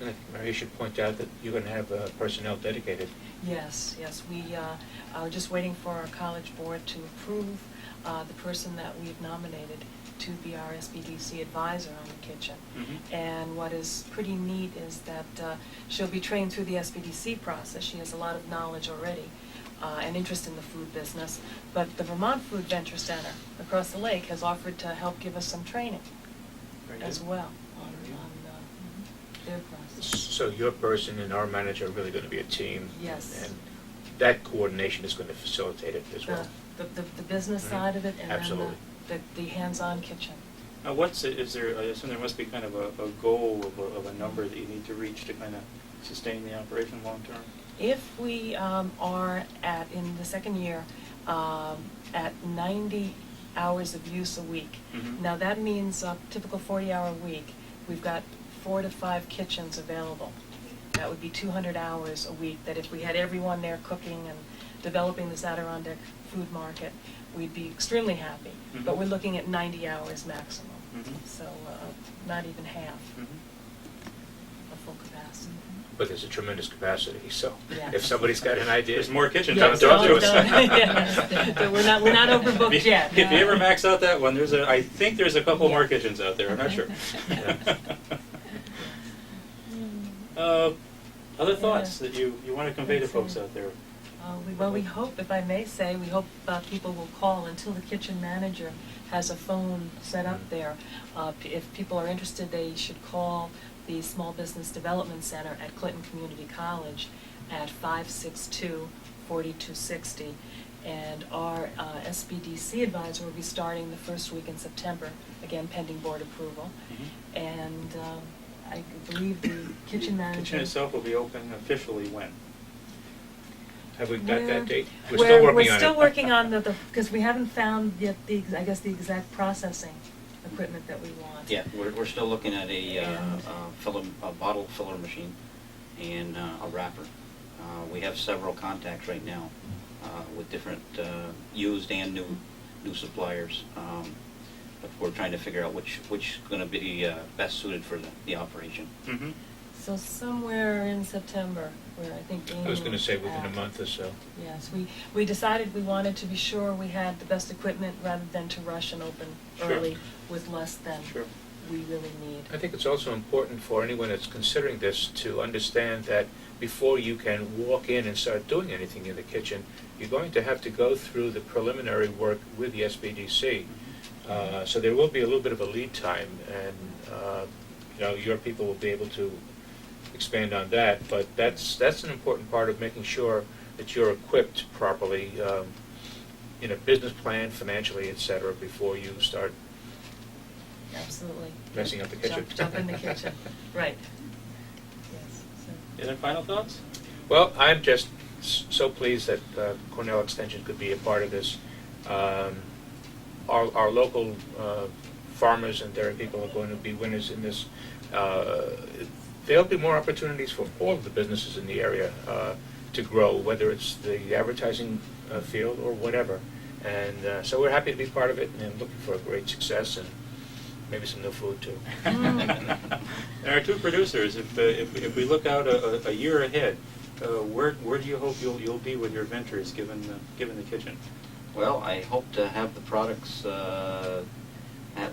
And I think Mary, you should point out that you're going to have personnel dedicated. Yes, we are just waiting for our college board to approve the person that we've nominated to be our SBDC advisor on the kitchen. Mm-hmm. And what is pretty neat is that she'll be trained through the SBDC process. She has a lot of knowledge already and interest in the food business. But the Vermont Food Venture Center across the lake has offered to help give us some training Very as good. well on their process. So your person and our manager are really going to be a team. Yes. And that coordination is going to facilitate it as well. The business Mhm. side of it, and Absolutely. then the hands-on kitchen. Now, is there? I assume there must be kind of a goal of a number that you need to reach to kind of sustain the operation long term. If we are in the second year, at 90 hours of use a week, Mhm. now that means a typical 40-hour week, we've got 4 to 5 kitchens available. That would be 200 hours a week, that if we had everyone there cooking and developing this Adirondack food market, we'd be extremely happy. Mhm. But we're looking at 90 hours maximum, Mhm. so not even half Mm-hmm. of full capacity. But there's a tremendous capacity, so Yeah. if somebody's got an idea. There's more kitchens Yeah, out there. talk to us. Yeah. We're not overbooked yet. If you ever max out that one, I think there's a couple more Yeah. kitchens out there. I'm not sure. Other thoughts that you want to convey to Let's folks see. out there? We hope, if I may say, we hope people will call until the kitchen manager has a phone set up there. If people are interested, they should call the Small Business Development Center at Clinton Community College at 562-4260. And our SBDC advisor will be starting the first week in September, again pending board approval. Mhm. And I believe the kitchen manager... Kitchen itself will be open officially when? Have we got that date? We're still working on it. We're still working on because we haven't found yet the exact processing equipment that we want. Yeah, we're still looking at a And- bottle filler machine and a wrapper. We have several contacts right now with different used and new suppliers, but we're trying to figure out which is going to be best suited for the operation. Mm-hmm. So somewhere in September, where I think Amy I was going to say was within a at. month or so. Yes, we decided we wanted to be sure we had the best equipment rather than to rush and open Sure. early with less than Sure. we really need. I think it's also important for anyone that's considering this to understand that before you can walk in and start doing anything in the kitchen, you're going to have to go through the preliminary work with the SBDC. So there will be a little bit of a lead time, and your people will be able to expand on that. But that's an important part of making sure that you're equipped properly in a business plan, financially, etc., before you start Absolutely. messing up the kitchen. Jump in the kitchen, right. Yes, so. Any final thoughts? Well, I'm just so pleased that Cornell Extension could be a part of this. Our local farmers and dairy people are going to be winners in this. There'll be more opportunities for all of the businesses in the area to grow, whether it's the advertising field or whatever. And so we're happy to be part of it and looking for a great success and maybe some new food too. And our two producers, if we look out a year ahead, where do you hope you'll be with your ventures, given the kitchen? Well, I hope to have the products at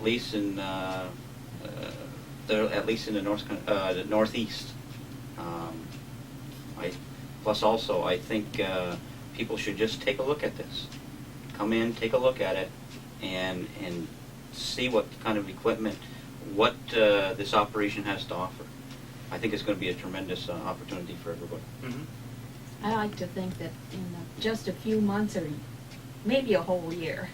least in the Northeast. Plus, also, I think people should just take a look at this. Come in, take a look at it, and see what kind of equipment, what this operation has to offer. I think it's going to be a tremendous opportunity for everybody. Mm-hmm. I like to think that in just a few months or maybe a whole year,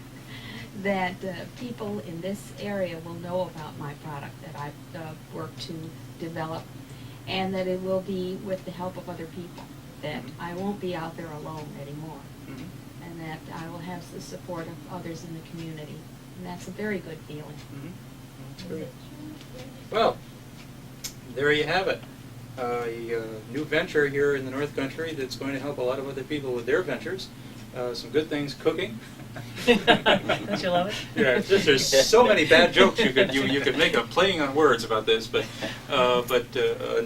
that people in this area will know about my product that I've worked to develop, and that it will be with the help of other people, that I won't be out there alone anymore, Mm-hmm. and that I will have the support of others in the community. And that's a very good feeling. Mm-hmm. That's great. Well, there you have it. A new venture here in the North Country that's going to help a lot of other people with their ventures. Some good things cooking. Don't you love it? Yeah, there's so many bad jokes you could make up playing on words about this, but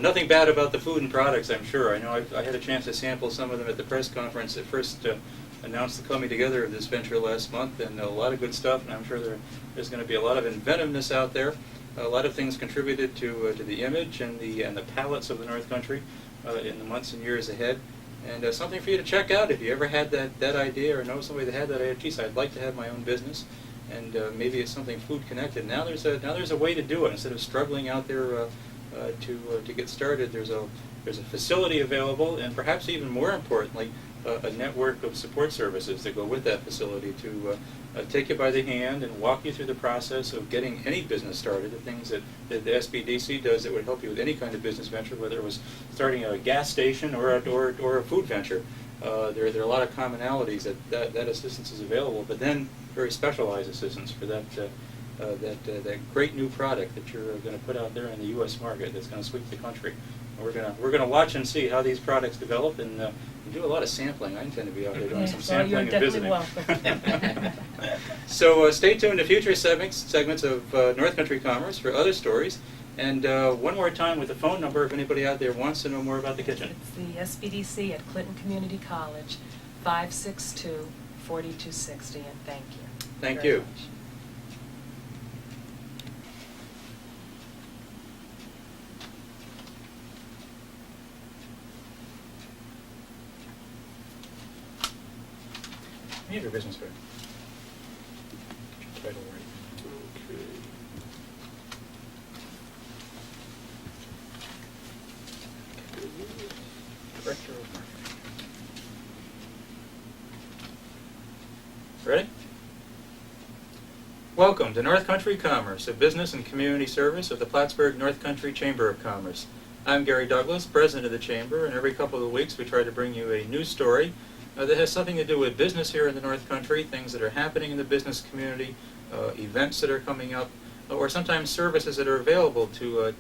nothing bad about the food and products, I'm sure. I know I had a chance to sample some of them at the press conference that first announced the coming together of this venture last month, and a lot of good stuff, and I'm sure there's going to be a lot of inventiveness out there. A lot of things contributed to the image and the palates of the North Country in the months and years ahead. And something for you to check out if you ever had that idea or know somebody that had that idea. Geez, I'd like to have my own business, and maybe it's something food connected. Now there's a way to do it instead of struggling out there to get started. There's a facility available, and perhaps even more importantly, a network of support services that go with that facility to take you by the hand and walk you through the process of getting any business started, the things that the SBDC does that would help you with any kind of business venture, whether it was starting a gas station or a food venture. There are a lot of commonalities that assistance is available, but then very specialized assistance for that great new product that you're going to put out there in the U.S. market that's going to sweep the country. We're gonna watch and see how these products develop, and do a lot of sampling. I intend to be out there doing some sampling and visiting. Well, you're definitely welcome. So stay tuned to future segments of North Country Commerce for other stories. And one more time with the phone number if anybody out there wants to know more about the kitchen. It's the SBDC at Clinton Community College, 562-4260, and thank you. Thank very you. much. Here's your business card. Title right. Okay. Director of Marketing. Ready? Welcome to North Country Commerce, a business and community service of the Plattsburgh North Country Chamber of Commerce. I'm Gary Douglas, president of the Chamber, and every couple of weeks we try to bring you a news story that has something to do with business here in the North Country, things that are happening in the business community, events that are coming up, or sometimes services that are available to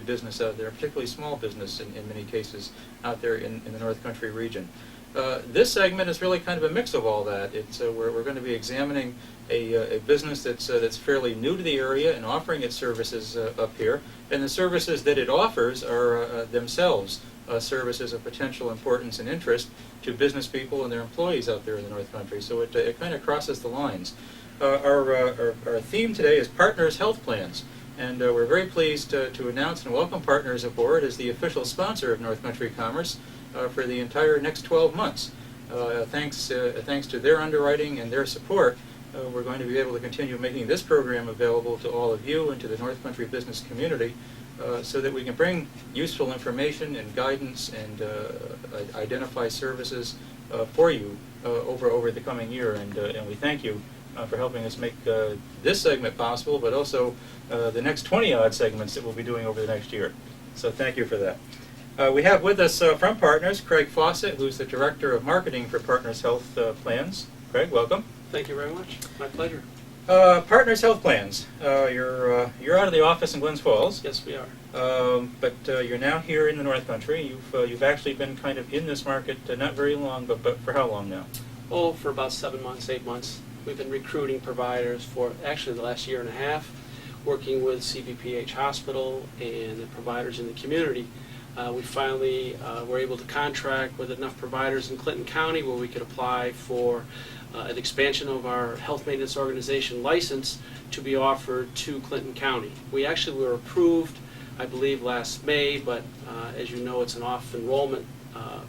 business out there, particularly small business in many cases out there in the North Country region. This segment is really kind of a mix of all that. It's we're going to be examining a business that's fairly new to the area and offering its services up here, and the services that it offers are themselves services of potential importance and interest to business people and their employees out there in the North Country. So it kind of crosses the lines. Our theme today is Partners Health Plans, and we're very pleased to announce and welcome Partners aboard as the official sponsor of North Country Commerce for the entire next 12 months. Thanks to their underwriting and their support, we're going to be able to continue making this program available to all of you and to the North Country business community so that we can bring useful information and guidance and identify services for you over the coming year. And we thank you for helping us make this segment possible, but also the next 20-odd segments that we'll be doing over the next year. So thank you for that. We have with us from Partners, Craig Fawcett, who's the Director of Marketing for Partners Health Plans. Craig, welcome. Thank you very much. My pleasure. Partners Health Plans. You're out of the office in Glens Falls. Yes, we are. But you're now here in the North Country. You've actually been kind of in this market not very long, but for how long now? Oh, for about 7 months, 8 months. We've been recruiting providers for actually the last year and a half, working with CVPH Hospital and the providers in the community. We finally were able to contract with enough providers in Clinton County where we could apply for an expansion of our health maintenance organization license to be offered to Clinton County. We actually were approved, I believe, last May, but as you know, it's an off enrollment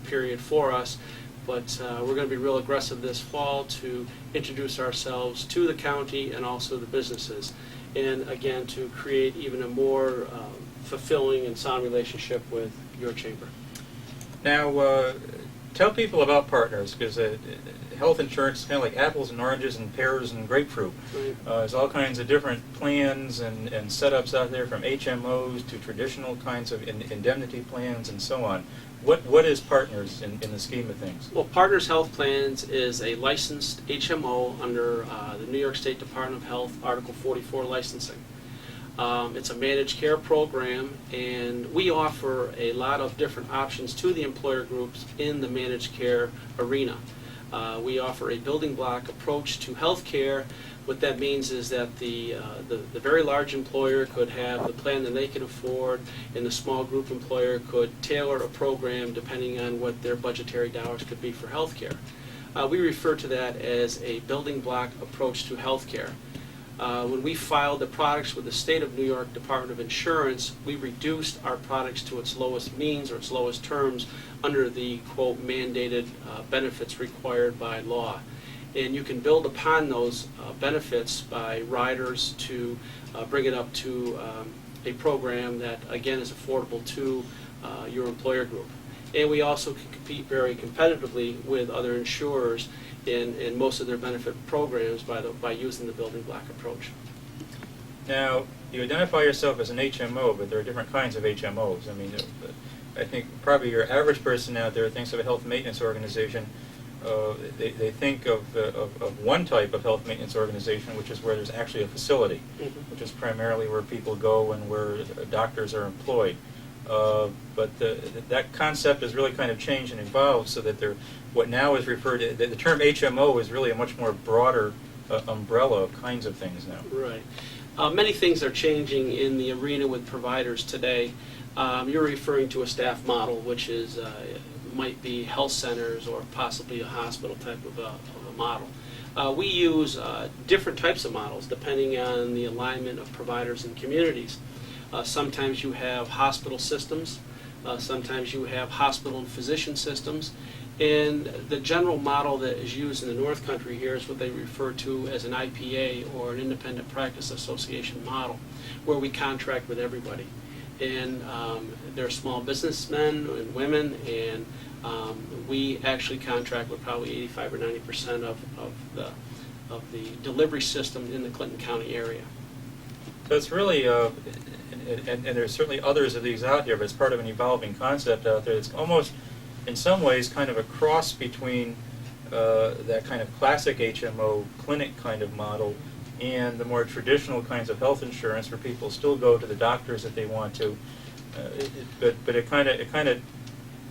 period for us. But we're going to be real aggressive this fall to introduce ourselves to the county and also the businesses, and again to create even a more fulfilling and sound relationship with your chamber. Now, tell people about Partners, because health insurance is kind of like apples and oranges and pears and grapefruit. Right. There's all kinds of different plans and setups out there, from HMOs to traditional kinds of indemnity plans and so on. What is Partners in the scheme of things? Well, Partners Health Plans is a licensed HMO under the New York State Department of Health Article 44 licensing. It's a managed care program, and we offer a lot of different options to the employer groups in the managed care arena. We offer a building block approach to health care. What that means is that the very large employer could have the plan that they can afford, and the small group employer could tailor a program depending on what their budgetary dollars could be for health care. We refer to that as a building block approach to health care. When we filed the products with the State of New York Department of Insurance, we reduced our products to its lowest means or its lowest terms under the, quote, mandated benefits required by law. And you can build upon those benefits by riders to bring it up to a program that, again, is affordable to your employer group. And we also can compete very competitively with other insurers in most of their benefit programs by using the building block approach. Now, you identify yourself as an HMO, but there are different kinds of HMOs. I mean, I think probably your average person out there thinks of a health maintenance organization. They think of one type of health maintenance organization, which is where there's actually a facility, which is primarily where people go and where doctors are employed. But that concept has really kind of changed and evolved so that what now is referred to, the term HMO is really a much more broader umbrella of kinds of things now. Right. Many things are changing in the arena with providers today. You're referring to a staff model, which is might be health centers or possibly a hospital type of a model. We use different types of models depending on the alignment of providers and communities. Sometimes you have hospital systems, sometimes you have hospital and physician systems, and the general model that is used in the North Country here is what they refer to as an IPA, or an Independent Practice Association model, where we contract with everybody. And they're small businessmen and women, and we actually contract with probably 85 or 90% of the delivery system in the Clinton County area. So it's really, and there's certainly others of these out there, but it's part of an evolving concept out there. It's almost, in some ways, kind of a cross between that kind of classic HMO clinic kind of model and the more traditional kinds of health insurance where people still go to the doctors if they want to. But it kind of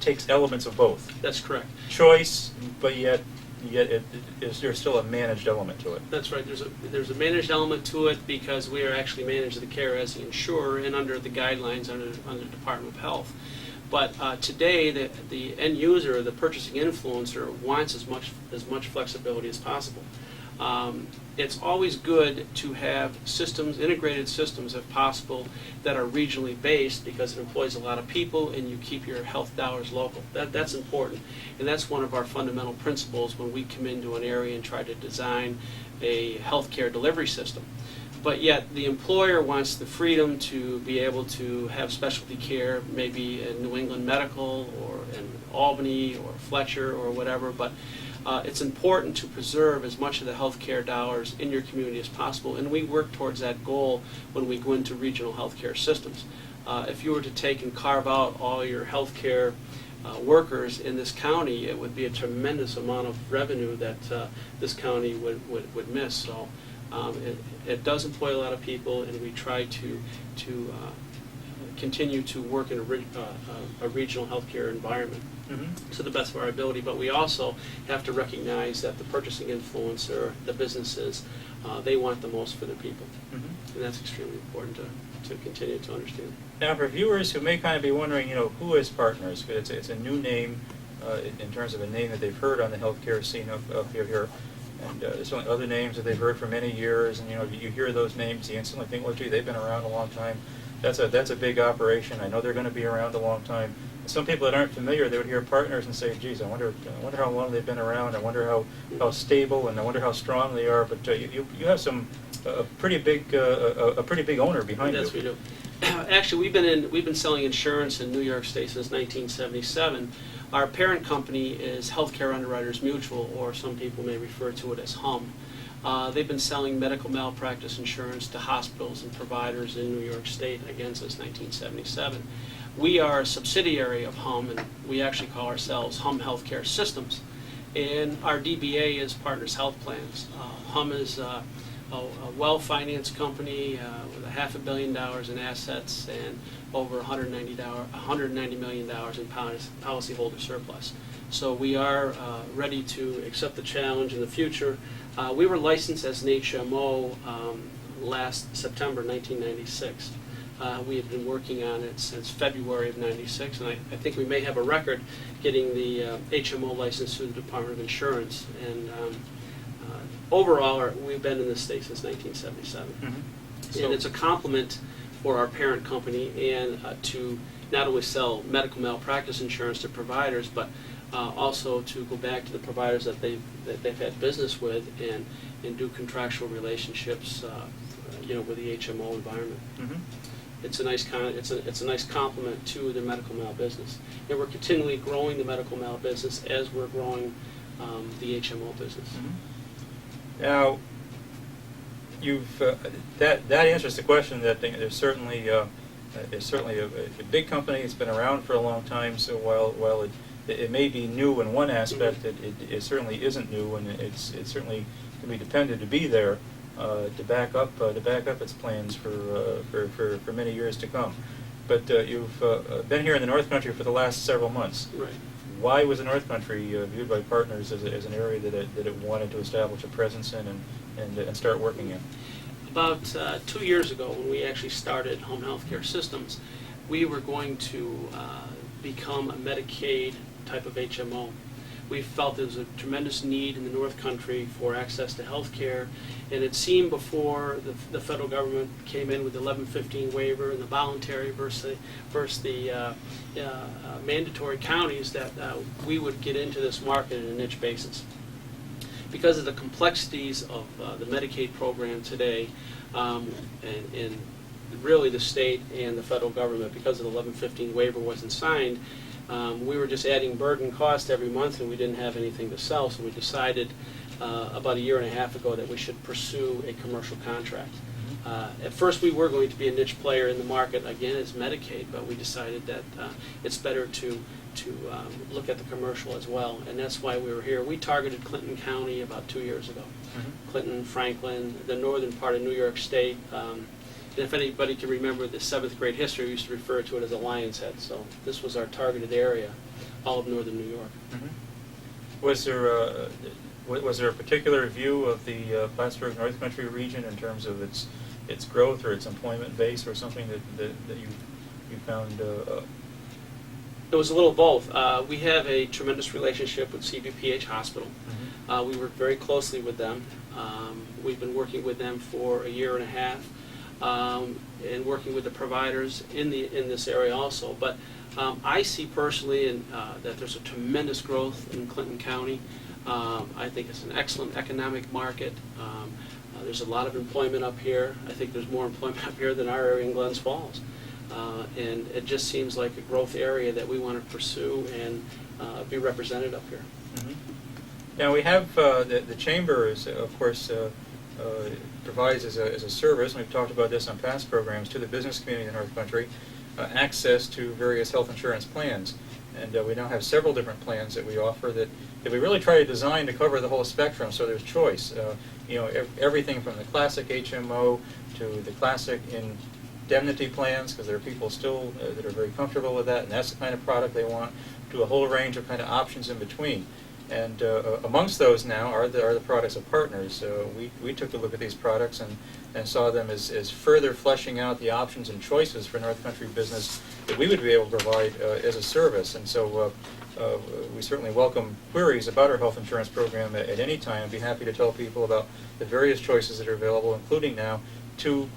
takes elements of both. That's correct. Choice, but yet there's still a managed element to it. That's right. There's a managed element to it because we are actually managing the care as the insurer and under the guidelines under the Department of Health. But today, the end user, the purchasing influencer, wants as much flexibility as possible. It's always good to have systems, integrated systems, if possible, that are regionally based because it employs a lot of people and you keep your health dollars local. That's important, and that's one of our fundamental principles when we come into an area and try to design a healthcare delivery system. But yet the employer wants the freedom to be able to have specialty care, maybe in New England Medical or in Albany or Fletcher or whatever, but it's important to preserve as much of the healthcare dollars in your community as possible, and we work towards that goal when we go into regional healthcare systems. If you were to take and carve out all your healthcare workers in this county, it would be a tremendous amount of revenue that this county would miss. So it does employ a lot of people, and we try to continue to work in a regional healthcare environment to the best of our ability. But we also have to recognize that the purchasing influencer, the businesses, they want the most for their people, and that's extremely important to continue to understand. Now, for viewers who may kind of be wondering, who is Partners? It's a new name in terms of a name that they've heard on the healthcare scene of here. And there's certainly other names that they've heard for many years, and you hear those names, you instantly think, well, gee, they've been around a long time. That's a big operation. I know they're going to be around a long time. Some people that aren't familiar, they would hear Partners and say, geez, I wonder how long they've been around. I wonder how stable, and I wonder how strong they are. But you have a pretty big owner behind you. Yes, we do. Actually, we've been selling insurance in New York State since 1977. Our parent company is Healthcare Underwriters Mutual, or some people may refer to it as HUM. They've been selling medical malpractice insurance to hospitals and providers in New York State, again, since 1977. We are a subsidiary of HUM, and we actually call ourselves HUM Healthcare Systems. And our DBA is Partners Health Plans. HUM is a well-financed company with $500 million in assets and over $190 million in policyholder surplus. So we are ready to accept the challenge in the future. We were licensed as an HMO last September 1996. We had been working on it since February of '96, and I think we may have a record getting the HMO license through the Department of Insurance. And overall, we've been in this state since 1977. And it's a complement for our parent company and to not only sell medical malpractice insurance to providers, but also to go back to the providers that they've had business with and do contractual relationships, with the HMO environment. It's a nice it's a nice complement to the medical mal business, and we're continually growing the medical mal business as we're growing the HMO business. Now, that answers the question that there's certainly a big company. It's been around for a long time. So while it may be new in one aspect, it certainly isn't new, and it certainly can be depended to be there to back up its plans for many years to come. But you've been here in the North Country for the last several months. Right. Why was the North Country viewed by Partners as an area that it wanted to establish a presence in and start working in? About 2 years ago, when we actually started Home Healthcare Systems, we were going to become a Medicaid type of HMO. We felt there was a tremendous need in the North Country for access to health care, and it seemed before the federal government came in with the 1115 waiver and the voluntary versus the mandatory counties that we would get into this market in a niche basis. Because of the complexities of the Medicaid program today, and really the state and the federal government, because of the 1115 waiver wasn't signed, we were just adding burden cost every month, and we didn't have anything to sell. So we decided about 1.5 years ago that we should pursue a commercial contract. At first, we were going to be a niche player in the market again as Medicaid, but we decided that it's better to look at the commercial as well, and that's why we were here. We targeted Clinton County about 2 years ago. Clinton, Franklin, the northern part of New York State. And if anybody can remember the 7th grade history, we used to refer to it as a lion's head. So this was our targeted area. all of northern New York. Was there a particular view of the Plattsburgh North Country region in terms of its growth or its employment base, or something that you found? It was a little of both. We have a tremendous relationship with CVPH Hospital. We work very closely with them. We've been working with them for a year and a half, and working with the providers in this area also. But I see personally that there's a tremendous growth in Clinton County. I think it's an excellent economic market. There's a lot of employment up here. I think there's more employment up here than our area in Glens Falls. And it just seems like a growth area that we want to pursue and be represented up here. Now we have the chamber is, of course, provides as a service, and we've talked about this on past programs, to the business community in the North Country, access to various health insurance plans. And we now have several different plans that we offer that we really try to design to cover the whole spectrum, so there's choice. Everything from the classic HMO to the classic indemnity plans, because there are people still that are very comfortable with that, and that's the kind of product they want, to a whole range of kind of options in between. And amongst those now are the products of partners. We took a look at these products and saw them as further fleshing out the options and choices for North Country business that we would be able to provide as a service. And so we certainly welcome queries about our health insurance program at any time. I'd be happy to tell people about the various choices that are available, including now two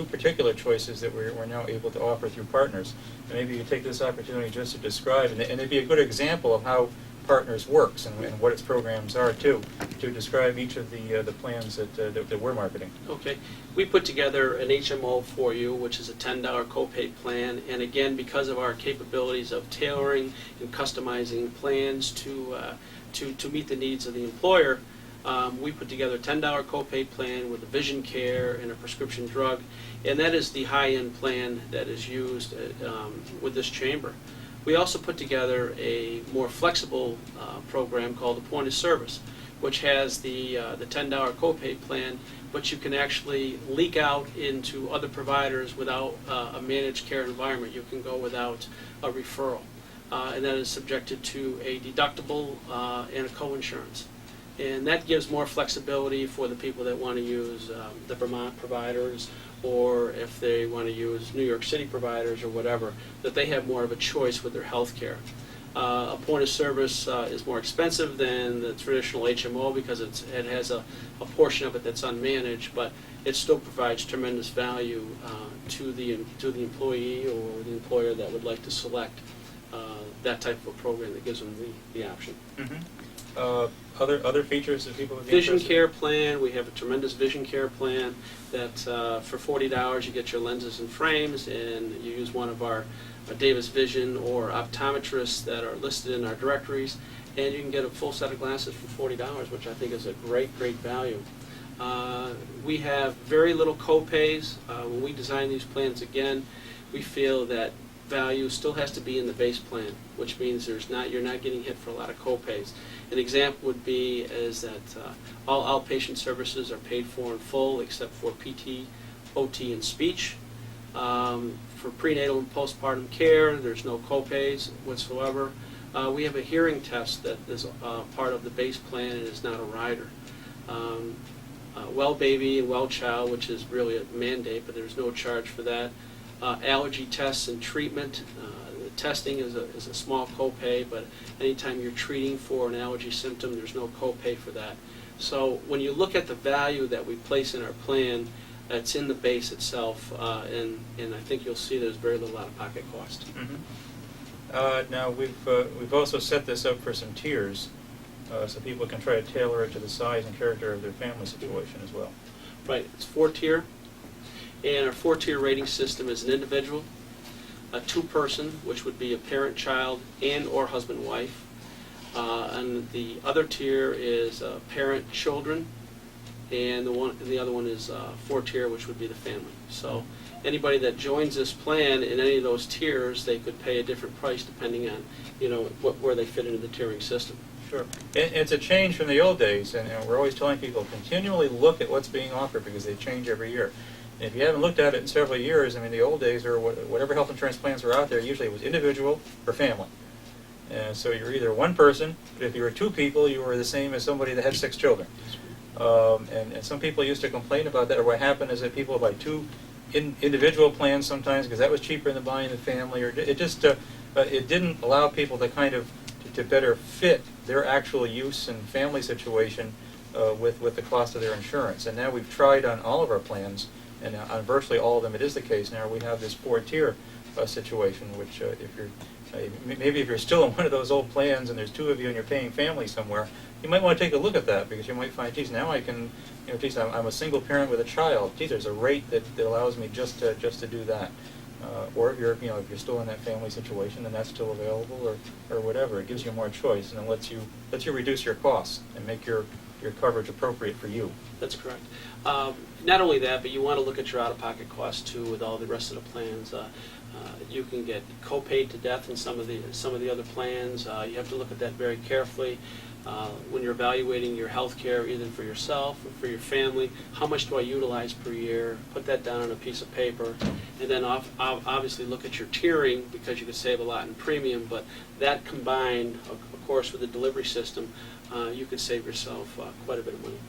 particular choices that we're now able to offer through partners. And maybe you take this opportunity just to describe, and it'd be a good example of how Partners works and what its programs are too, to describe each of the plans that we're marketing. Okay. We put together an HMO for you, which is a $10 copay plan, and again, because of our capabilities of tailoring and customizing plans to meet the needs of the employer, we put together a $10 copay plan with a vision care and a prescription drug, and that is the high-end plan that is used with this chamber. We also put together a more flexible program called the Point of Service, which has the $10 copay plan, but you can actually leak out into other providers without a managed care environment. You can go without a referral, and that is subjected to a deductible and a co-insurance. And that gives more flexibility for the people that want to use the Vermont providers, or if they want to use New York City providers or whatever, that they have more of a choice with their health care. A point of service is more expensive than the traditional HMO because it has a portion of it that's unmanaged, but it still provides tremendous value to the employee or the employer that would like to select that type of a program that gives them the option. Other features that people would be Vision interested care plan, we have a tremendous vision care plan that for $40 you get your lenses and frames, and you use one of our Davis Vision or optometrists that are listed in our directories, and you can get a full set of glasses for $40, which I think is a great value. We have very little co-pays. When we design these plans, again, we feel that value still has to be in the base plan, which means you're not getting hit for a lot of co-pays. An example would be is that all outpatient services are paid for in full except for PT, OT, and speech. For prenatal and postpartum care, there's no co-pays whatsoever. We have a hearing test that is part of the base plan and is not a rider. Well Baby and Well Child, which is really a mandate, but there's no charge for that. Allergy tests and treatment. Testing is a small copay, but anytime you're treating for an allergy symptom, there's no copay for that. So when you look at the value that we place in our plan, it's in the base itself, and I think you'll see there's very little out-of-pocket cost. Now we've also set this up for some tiers, so people can try to tailor it to the size and character of their family situation as well. Right, it's 4-tier, and our 4-tier rating system is an individual, a 2-person, which would be a parent, child, and or husband, wife. And the other tier is parent, children, and the other one is 4-tier, which would be the family. So anybody that joins this plan in any of those tiers, they could pay a different price depending on where they fit into the tiering system. Sure. It's a change from the old days, and we're always telling people continually look at what's being offered because they change every year. And if you haven't looked at it in several years, I mean, the old days, or whatever health insurance plans were out there, usually it was individual or family. And so you're either one person, but if you were two people, you were the same as somebody that had 6 children. And some people used to complain about that, or what happened is that people would buy 2 individual plans sometimes because that was cheaper than buying the family, or it just it didn't allow people to kind of to better fit their actual use and family situation with the cost of their insurance. And now we've tried on all of our plans, and on virtually all of them it is the case now. We have this 4-tier situation, which if you're maybe if you're still in one of those old plans and there's 2 of you and you're paying family somewhere, you might want to take a look at that, because you might find, geez, now I can, geez, I'm a single parent with a child. Geez, there's a rate that allows me just to do that. Or if you're, if you're still in that family situation, then that's still available, or whatever. It gives you more choice, and it lets you reduce your costs and make your coverage appropriate for you. That's correct. Not only that, but you want to look at your out-of-pocket costs too with all the rest of the plans. You can get co-paid to death in some of the other plans. You have to look at that very carefully when you're evaluating your health care, either for yourself or for your family. How much do I utilize per year? Put that down on a piece of paper, and then obviously look at your tiering, because you could save a lot in premium. But that combined, of course, with the delivery system, you could save yourself quite a bit of money.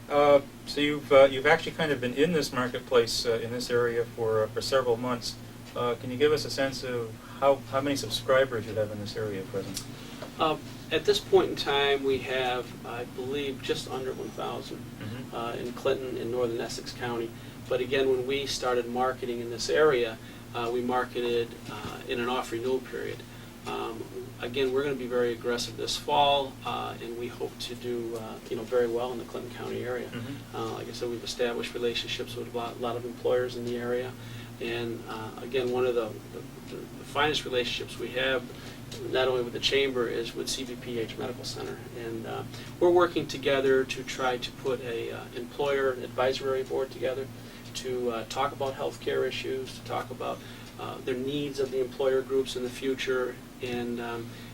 Mm-hmm. So you've actually kind of been in this marketplace in this area for several months. Can you give us a sense of how many subscribers you have in this area at present? At this point in time, we have, I believe, just under 1,000 in Clinton and northern Essex County. But again, when we started marketing in this area, we marketed in an off-renewal period. Again, we're going to be very aggressive this fall, and we hope to do very well in the Clinton County area. Like I said, we've established relationships with a lot of employers in the area, and again, one of the finest relationships we have, not only with the Chamber, is with CVPH Medical Center, and we're working together to try to put a employer advisory board together to talk about healthcare issues, to talk about their needs of the employer groups in the future, and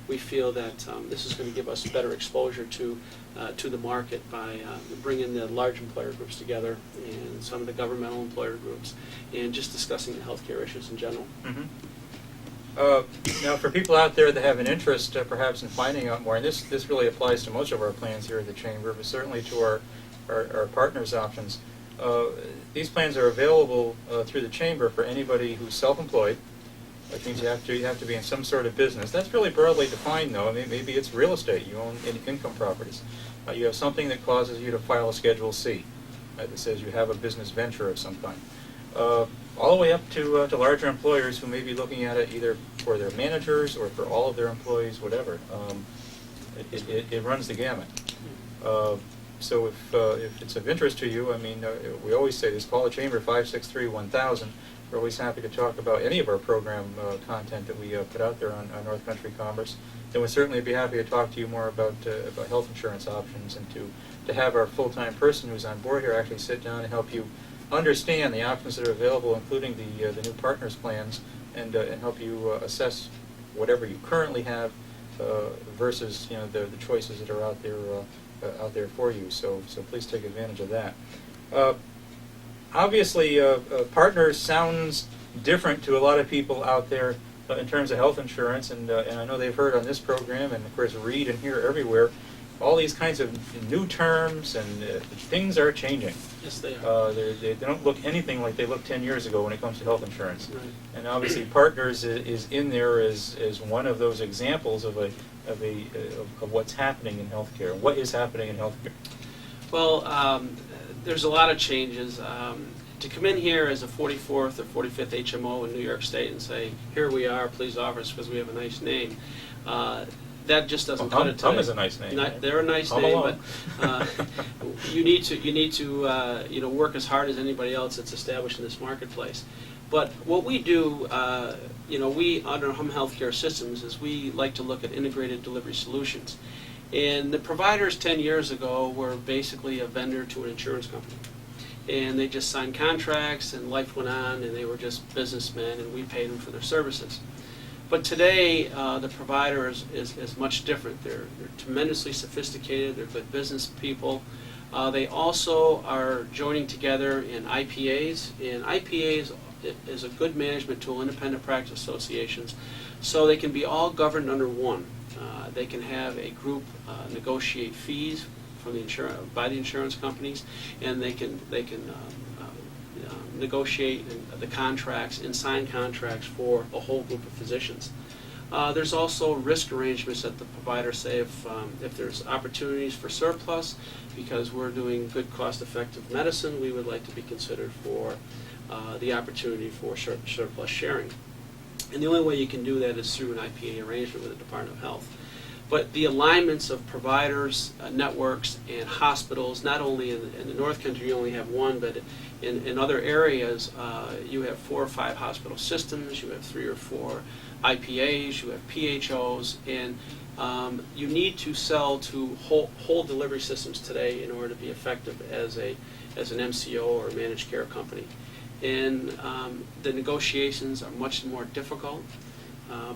we feel that this is going to give us better exposure to the market by bringing the large employer groups together and some of the governmental employer groups, and just discussing the healthcare issues in general. Now, for people out there that have an interest perhaps in finding out more, and this really applies to most of our plans here at the Chamber, but certainly to our partners' options, these plans are available through the Chamber for anybody who's self-employed. That means you have to be in some sort of business. That's really broadly defined, though. I mean, maybe it's real estate. You own income properties. You have something that causes you to file a Schedule C that says you have a business venture of some kind. All the way up to larger employers who may be looking at it either for their managers or for all of their employees, whatever. It runs the gamut. So if it's of interest to you, I mean, we always say this, call the Chamber 563-1000. We're always happy to talk about any of our program content that we put out there on North Country Commerce. And we'd certainly be happy to talk to you more about health insurance options, and to have our full-time person who's on board here actually sit down and help you understand the options that are available, including the new partners plans, and help you assess whatever you currently have versus the choices that are out there for you. So please take advantage of that. Obviously, partners sounds different to a lot of people out there in terms of health insurance, and I know they've heard on this program, and of course read and hear everywhere, all these kinds of new terms, and things are changing. Yes, they are. They don't look anything like they looked 10 years ago when it comes to health insurance. Right. And obviously, partners is in there as one of those examples of what's happening in healthcare. What is happening in healthcare? Well, there's a lot of changes. To come in here as a 44th or 45th HMO in New York State and say, here we are, please offer us because we have a nice name, that just doesn't cut it today. Hum is a nice name. They're a nice Hum name, alone. but you need to work as hard as anybody else that's established in this marketplace. But what we do, we under Hum Healthcare Systems, is we like to look at integrated delivery solutions. And the providers 10 years ago were basically a vendor to an insurance company. And they just signed contracts, and life went on, and they were just businessmen, and we paid them for their services. But today, the provider is much different. They're tremendously sophisticated. They're good business people. They also are joining together in IPAs, and IPAs is a good management tool, independent practice associations, so they can be all governed under one. They can have a group negotiate fees from by the insurance companies, and they can negotiate the contracts and sign contracts for a whole group of physicians. There's also risk arrangements that the providers say if there's opportunities for surplus, because we're doing good cost-effective medicine, we would like to be considered for the opportunity for surplus sharing. And the only way you can do that is through an IPA arrangement with the Department of Health. But the alignments of providers, networks, and hospitals, not only in the North Country, you only have one, but in other areas, you have 4 or 5 hospital systems, you have 3 or 4 IPAs, you have PHOs, and you need to sell to whole delivery systems today in order to be effective as an MCO or a managed care company. And the negotiations are much more difficult.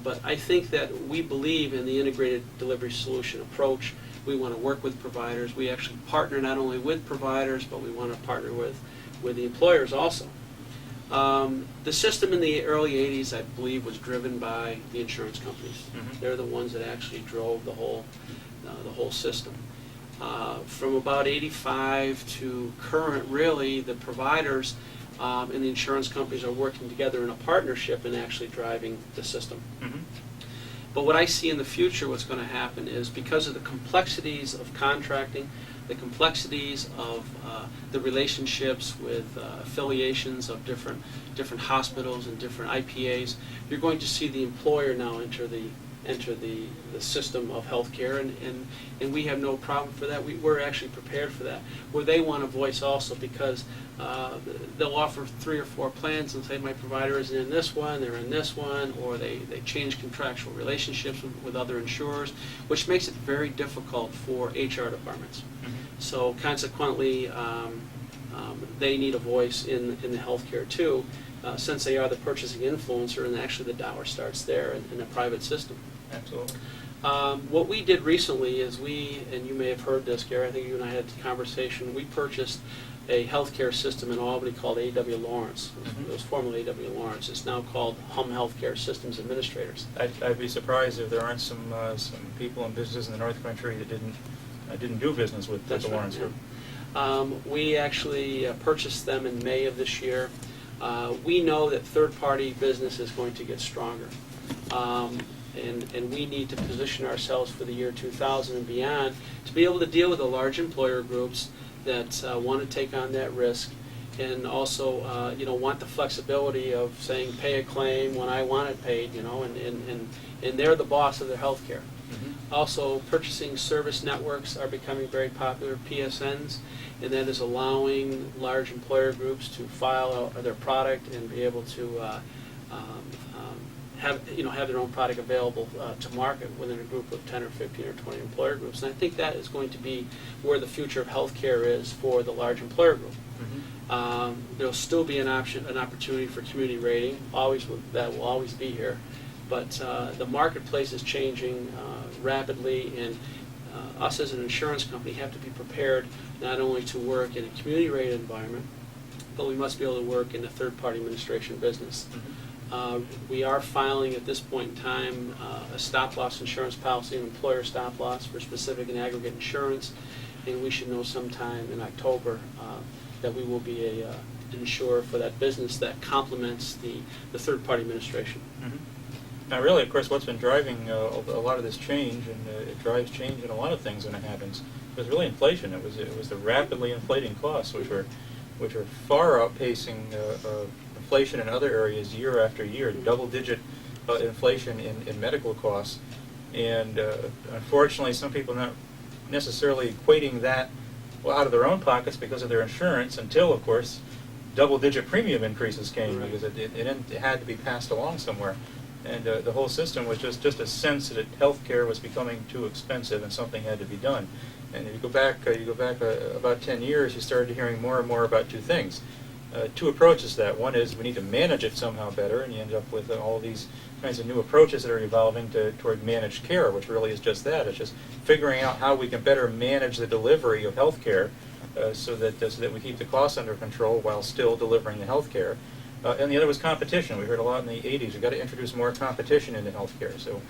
But I think that we believe in the integrated delivery solution approach. We want to work with providers. We actually partner not only with providers, but we want to partner with the employers also. The system in the early 80s, I believe, was driven by the insurance companies. Mhm. They're the ones that actually drove the whole system. From about 85 to current, really, the providers and the insurance companies are working together in a partnership and actually driving the system. Mhm. But what I see in the future, what's going to happen is because of the complexities of contracting, the complexities of the relationships with affiliations of different hospitals and different IPAs, you're going to see the employer now enter the system of healthcare, and we have no problem for that. We're actually prepared for that. Where they want a voice also, because they'll offer 3 or 4 plans and say my provider isn't in this one, they're in this one, or they change contractual relationships with other insurers, which makes it very difficult for HR departments. Mhm. So consequently, they need a voice in the healthcare too, since they are the purchasing influencer, and actually the dollar starts there in the private system. Absolutely. What we did recently is and you may have heard this, Gary, I think you and I had a conversation, we purchased a healthcare system in Albany called A.W. Lawrence. Mhm. It was formerly A.W. Lawrence. It's now called Hum Healthcare Systems Administrators. I'd be surprised if there aren't some people in business in the North Country that didn't do business with the That's right, Lawrence yeah. Group. We actually purchased them in May of this year. We know that third-party business is going to get stronger. And we need to position ourselves for the year 2000 and beyond to be able to deal with the large employer groups that want to take on that risk, and also want the flexibility of saying pay a claim when I want it paid, and they're the boss of their health care. Mhm. Also, purchasing service networks are becoming very popular, PSNs, and that is allowing large employer groups to file their product and be able to have their own product available to market within a group of 10 or 15 or 20 employer groups. And I think that is going to be where the future of healthcare is for the large employer group. Mhm. There'll still be an opportunity for community rating. That will always be here. But the marketplace is changing rapidly, and us as an insurance company have to be prepared not only to work in a community rated environment, but we must be able to work in a third-party administration business. Mhm. We are filing at this point in time a stop-loss insurance policy, an employer stop-loss for specific and aggregate insurance, and we should know sometime in October that we will be an insurer for that business that complements the third-party administration. Mhm. Now, really, of course, what's been driving a lot of this change, and it drives change in a lot of things when it happens, was really inflation. It was the rapidly inflating costs, which are far outpacing inflation in other areas year after year, double-digit inflation in medical costs. And unfortunately, some people not necessarily equating that out of their own pockets because of their insurance until, of course, double-digit premium increases came, Right. because it had to be passed along somewhere. And the whole system was just a sense that healthcare was becoming too expensive and something had to be done. And if you go back about 10 years, you started hearing more and more about 2 things. 2 approaches to that. One is we need to manage it somehow better, and you end up with all these kinds of new approaches that are evolving toward managed care, which really is just that. It's just figuring out how we can better manage the delivery of healthcare so that we keep the costs under control while still delivering the healthcare. And the other was competition. We heard a lot in the 80s. We've got to introduce more competition into healthcare, so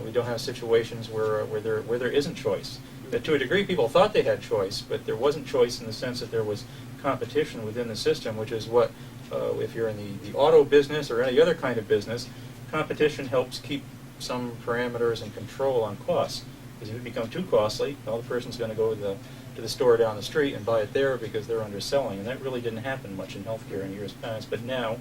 we don't have situations where there isn't choice. To a degree, people thought they had choice, but there wasn't choice in the sense that there was competition within the system, which is what, if you're in the auto business or any other kind of business, competition helps keep some parameters and control on costs. Because if it becomes too costly, well, the person's going to go to the store down the street and buy it there because they're underselling, and that really didn't happen much in healthcare in years past. But now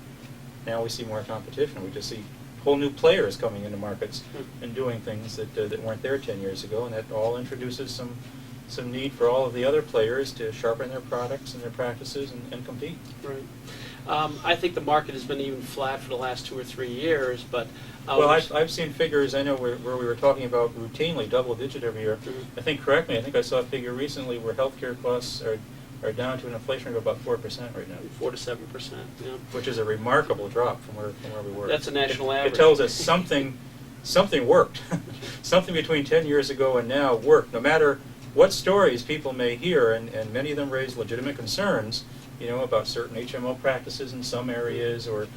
we see more competition. We just see whole new players coming into markets and doing things that weren't there 10 years ago, and that all introduces some need for all of the other players to sharpen their products and their practices and compete. Right. I think the market has been even flat for the last 2 or 3 years, but Well, I've seen figures, I know, where we were talking about routinely double-digit every year. I think, correct me, I think I saw a figure recently where healthcare costs are down to an inflation rate of about 4% right now. 4 to 7%. Yeah. Which is a remarkable drop from where we were. That's a national average. It tells us something worked. Something between 10 years ago and now worked. No matter what stories people may hear, and many of them raise legitimate concerns, about certain HMO practices in some areas, or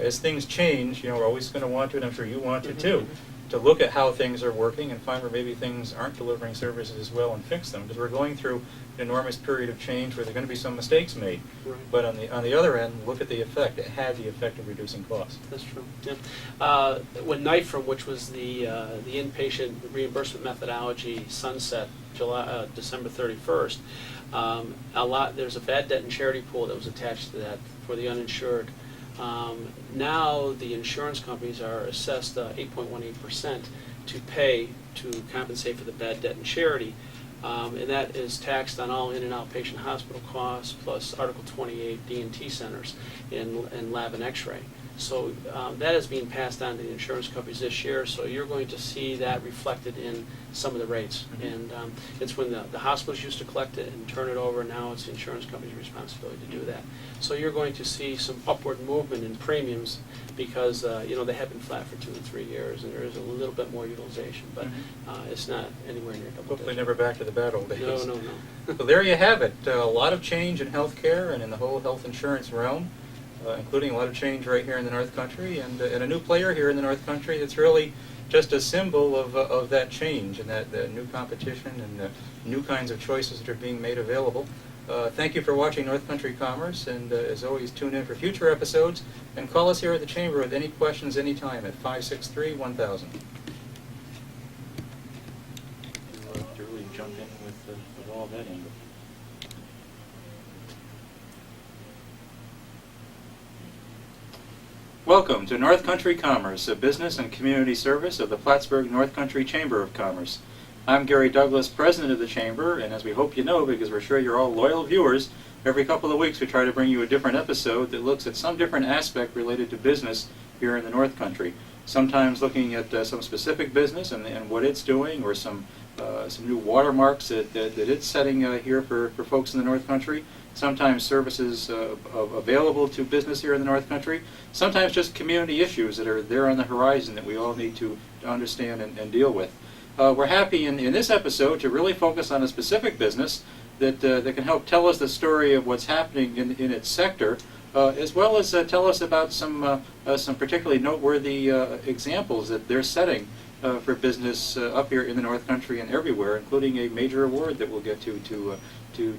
as things change, we're always going to want to, and I'm sure you want to too, to look at how things are working and find where maybe things aren't delivering services as well and fix them. Because we're going through an enormous period of change where there are going to be some mistakes made. Right. But on the other end, look at the effect. It had the effect of reducing costs. That's true. Yeah. When NIFRM, which was the inpatient reimbursement methodology, sunset December 31st, there's a bad debt and charity pool that was attached to that for the uninsured. Now the insurance companies are assessed 8.18% to pay to compensate for the bad debt and charity, and that is taxed on all in and outpatient hospital costs plus Article 28 D&T centers and lab and X-ray. So that is being passed on to the insurance companies this year, so you're going to see that reflected in some of the rates. And it's when the hospitals used to collect it and turn it over, now it's the insurance company's responsibility to do that. So you're going to see some upward movement in premiums because they have been flat for 2 and 3 years, and there is a little bit more utilization, but it's not anywhere near double Hopefully digit. never back to the bad old days. No. So there you have it. A lot of change in healthcare and in the whole health insurance realm. Including a lot of change right here in the North Country, and a new player here in the North Country that's really just a symbol of that change and that new competition and new kinds of choices that are being made available. Thank you for watching North Country Commerce, and as always, tune in for future episodes, and call us here at the Chamber with any questions anytime at 563-1000. To really jump in with all that angle. Welcome to North Country Commerce, a business and community service of the Plattsburgh North Country Chamber of Commerce. I'm Gary Douglas, president of the Chamber, and as we hope you know, because we're sure you're all loyal viewers, every couple of weeks we try to bring you a different episode that looks at some different aspect related to business here in the North Country. Sometimes looking at some specific business and what it's doing, or some new watermarks that it's setting here for folks in the North Country. Sometimes services available to business here in the North Country. Sometimes just community issues that are there on the horizon that we all need to understand and deal with. We're happy in this episode to really focus on a specific business that can help tell us the story of what's happening in its sector, as well as tell us about some particularly noteworthy examples that they're setting for business up here in the North Country and everywhere, including a major award that we'll get to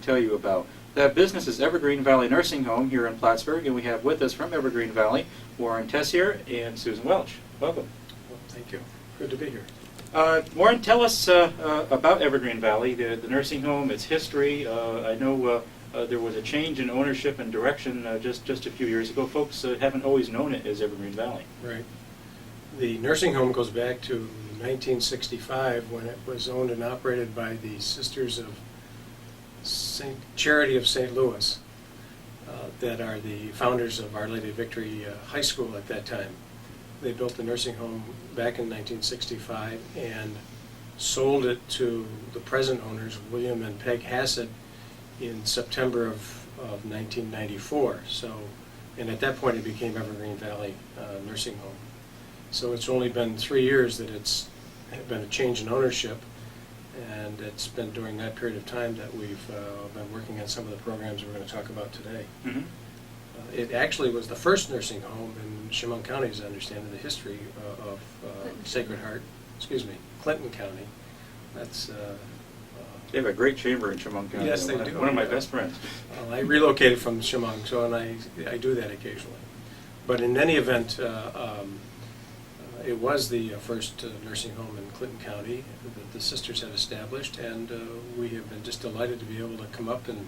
tell you about. That business is Evergreen Valley Nursing Home here in Plattsburgh, and we have with us from Evergreen Valley Warren Tessier and Susan Welch. Welcome. Well, thank you. Good to be here. Warren, tell us about Evergreen Valley, the nursing home, its history. I know there was a change in ownership and direction just a few years ago. Folks haven't always known it as Evergreen Valley. Right. The nursing home goes back to 1965 when it was owned and operated by the Sisters of Charity of St. Louis, that are the founders of Our Lady of Victory High School at that time. They built the nursing home back in 1965 and sold it to the present owners, William and Peg Hassett, in September of 1994. And at that point it became Evergreen Valley Nursing Home. So it's only been 3 years that it's been a change in ownership, and it's been during that period of time that we've been working on some of the programs we're going to talk about today. Mm-hmm. It actually was the first nursing home in Chemung County, as I understand in the history of Sacred Heart, Clinton County. That's They have a great chamber in Chemung County. Yes, they One of- do. One of my best friends. well, I relocated from Chemung, so and I do that occasionally. But in any event, it was the first nursing home in Clinton County that the sisters had established, and we have been just delighted to be able to come up and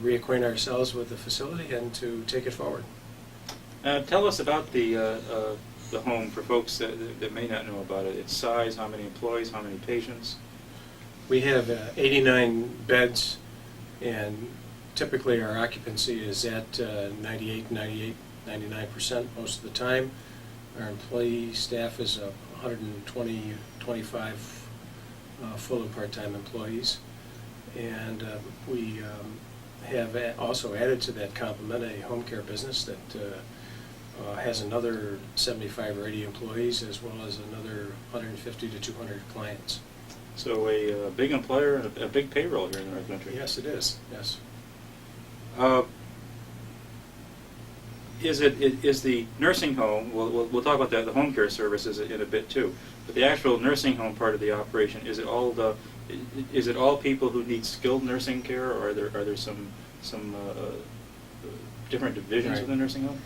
reacquaint ourselves with the facility and to take it forward. Tell us about the home for folks that may not know about it. Its size, how many employees, how many patients. We have 89 beds, and typically our occupancy is at 99% most of the time. Our employee staff is 120, 25 full and part-time employees. And we have also added to that complement a home care business that has another 75 or 80 employees, as well as another 150 to 200 clients. So a big employer and a big payroll here in the North Country. Yes, it is, yes. Is the nursing home, we'll talk about the home care services in a bit too, but the actual nursing home part of the operation, is it all people who need skilled nursing care, or are there some different divisions Right. of the nursing home?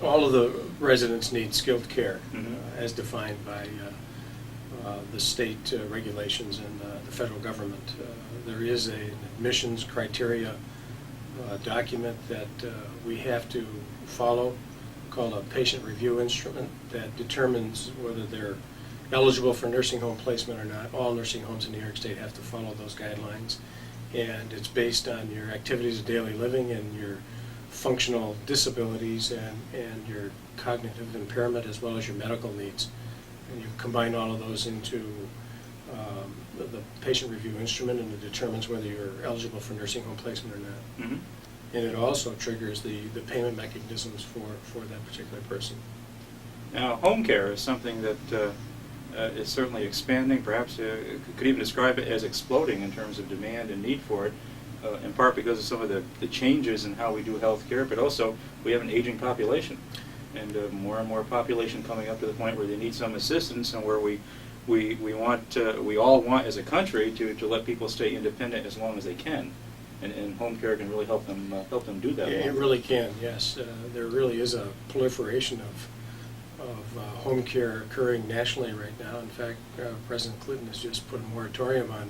All of the residents need skilled care, Mhm. as defined by the state regulations and the federal government. There is an admissions criteria document that we have to follow, called a patient review instrument, that determines whether they're eligible for nursing home placement or not. All nursing homes in New York State have to follow those guidelines, and it's based on your activities of daily living and your functional disabilities and your cognitive impairment, as well as your medical needs. And you combine all of those into the patient review instrument, and it determines whether you're eligible for nursing home placement or not. Mm-hmm. And it also triggers the payment mechanisms for that particular person. Now, home care is something that is certainly expanding, perhaps could even describe it as exploding in terms of demand and need for it, in part because of some of the changes in how we do health care, but also we have an aging population, and more and more population coming up to the point where they need some assistance, and where we all want as a country to let people stay independent as long as they can. And home care can really help them do that. It really can, yes. There really is a proliferation of home care occurring nationally right now. In fact, President Clinton has just put a moratorium on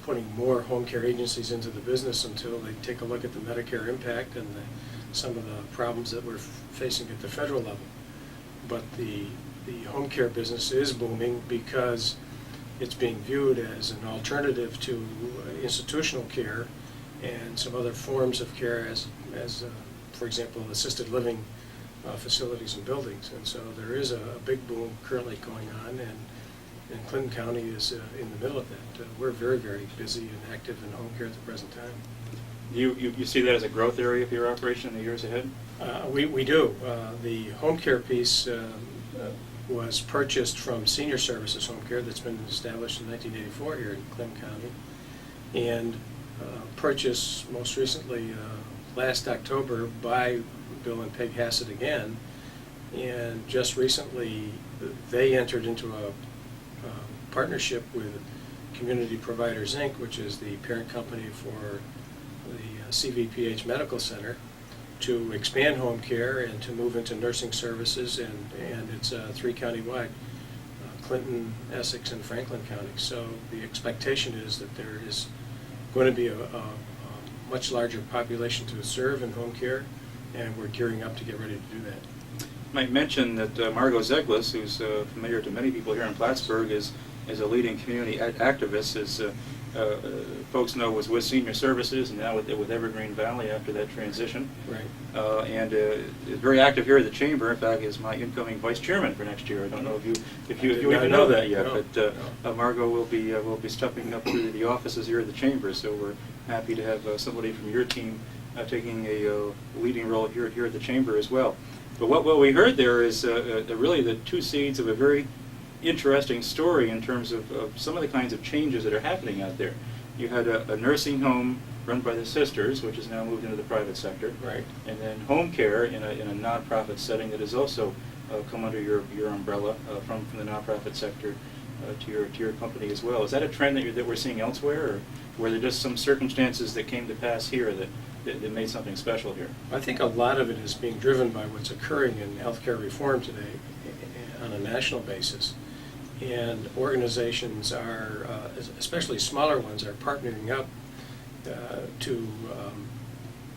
putting more home care agencies into the business until they take a look at the Medicare impact and some of the problems that we're facing at the federal level. But the home care business is booming because it's being viewed as an alternative to institutional care and some other forms of care, as for example, assisted living facilities and buildings. And so there is a big boom currently going on, and Clinton County is in the middle of that. We're very, very busy and active in home care at the present time. You see that as a growth area for your operation in the years ahead? We do. The home care piece was purchased from Senior Services Home Care, that's been established in 1984 here in Clinton County, and purchased most recently last October by Bill and Peg Hassett again. And just recently they entered into a partnership with Community Providers Inc., which is the parent company for the CVPH Medical Center, to expand home care and to move into nursing services, and it's 3 county-wide, Clinton, Essex, and Franklin counties. So the expectation is that there is going to be a much larger population to serve in home care, and we're gearing up to get ready to do that. I might mention that Margot Zeglis, who's familiar to many people here in Plattsburgh, is a leading community activist, as folks know, was with Senior Services and now with Evergreen Valley after that transition. Right. And is very active here at the Chamber. In fact, is my incoming vice chairman for next year. I don't know if you even know that yet, no, but no. Margot will be stepping up to the offices here at the Chamber. So we're happy to have somebody from your team taking a leading role here at the Chamber as well. But what we heard there is really the two seeds of a very interesting story in terms of some of the kinds of changes that are happening out there. You had a nursing home run by the sisters, which has now moved into the private sector. Right. And then home care in a nonprofit setting that has also come under your umbrella from the nonprofit sector to your company as well. Is that a trend that we're seeing elsewhere, or were there just some circumstances that came to pass here that made something special here? I think a lot of it is being driven by what's occurring in healthcare reform today on a national basis. And organizations are, especially smaller ones, are partnering up to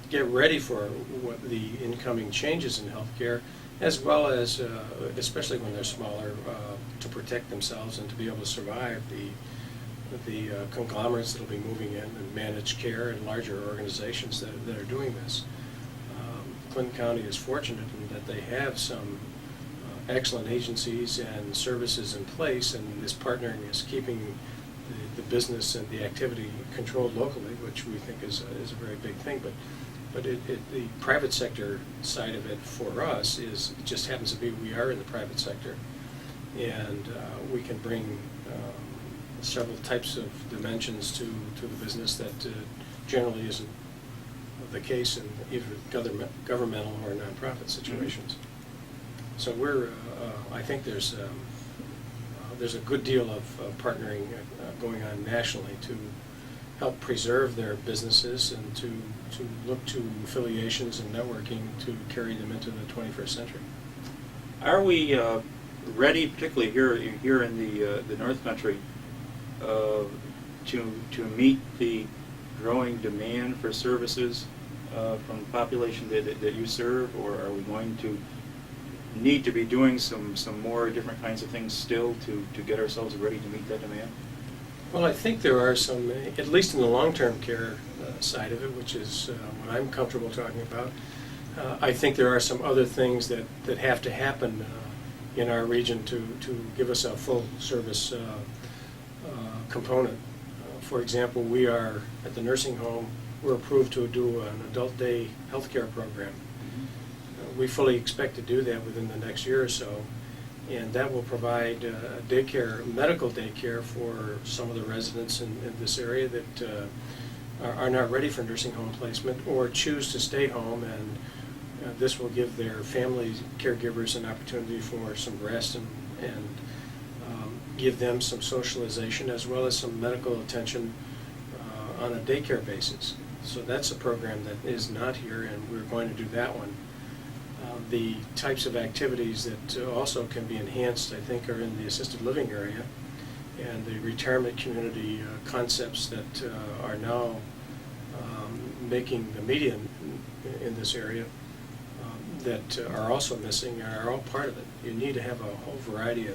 get ready for what the incoming changes in healthcare, as well as, especially when they're smaller, to protect themselves and to be able to survive the conglomerates that will be moving in and managed care and larger organizations that are doing this. Clinton County is fortunate in that they have some excellent agencies and services in place, and this partnering is keeping the business and the activity controlled locally, which we think is a very big thing. But the private sector side of it for us is, it just happens to be we are in the private sector, and we can bring several types of dimensions to the business that generally isn't the case in either governmental or nonprofit situations. So I think there's a good deal of partnering going on nationally to help preserve their businesses and to look to affiliations and networking to carry them into the 21st century. Are we ready, particularly here in the North Country, to meet the growing demand for services from the population that you serve, or are we going to need to be doing some more different kinds of things still to get ourselves ready to meet that demand? Well, I think there are some, at least in the long-term care side of it, which is what I'm comfortable talking about. I think there are some other things that have to happen in our region to give us a full service component. For example, we are, at the nursing home, we're approved to do an adult day health care program. We fully expect to do that within the next year or so, and that will provide daycare, medical daycare for some of the residents in this area that are not ready for nursing home placement or choose to stay home, and this will give their family caregivers an opportunity for some rest and give them some socialization as well as some medical attention on a daycare basis. So that's a program that is not here, and we're going to do that one. The types of activities that also can be enhanced, I think, are in the assisted living area and the retirement community concepts that are now making the media in this area that are also missing and are all part of it. You need to have a whole variety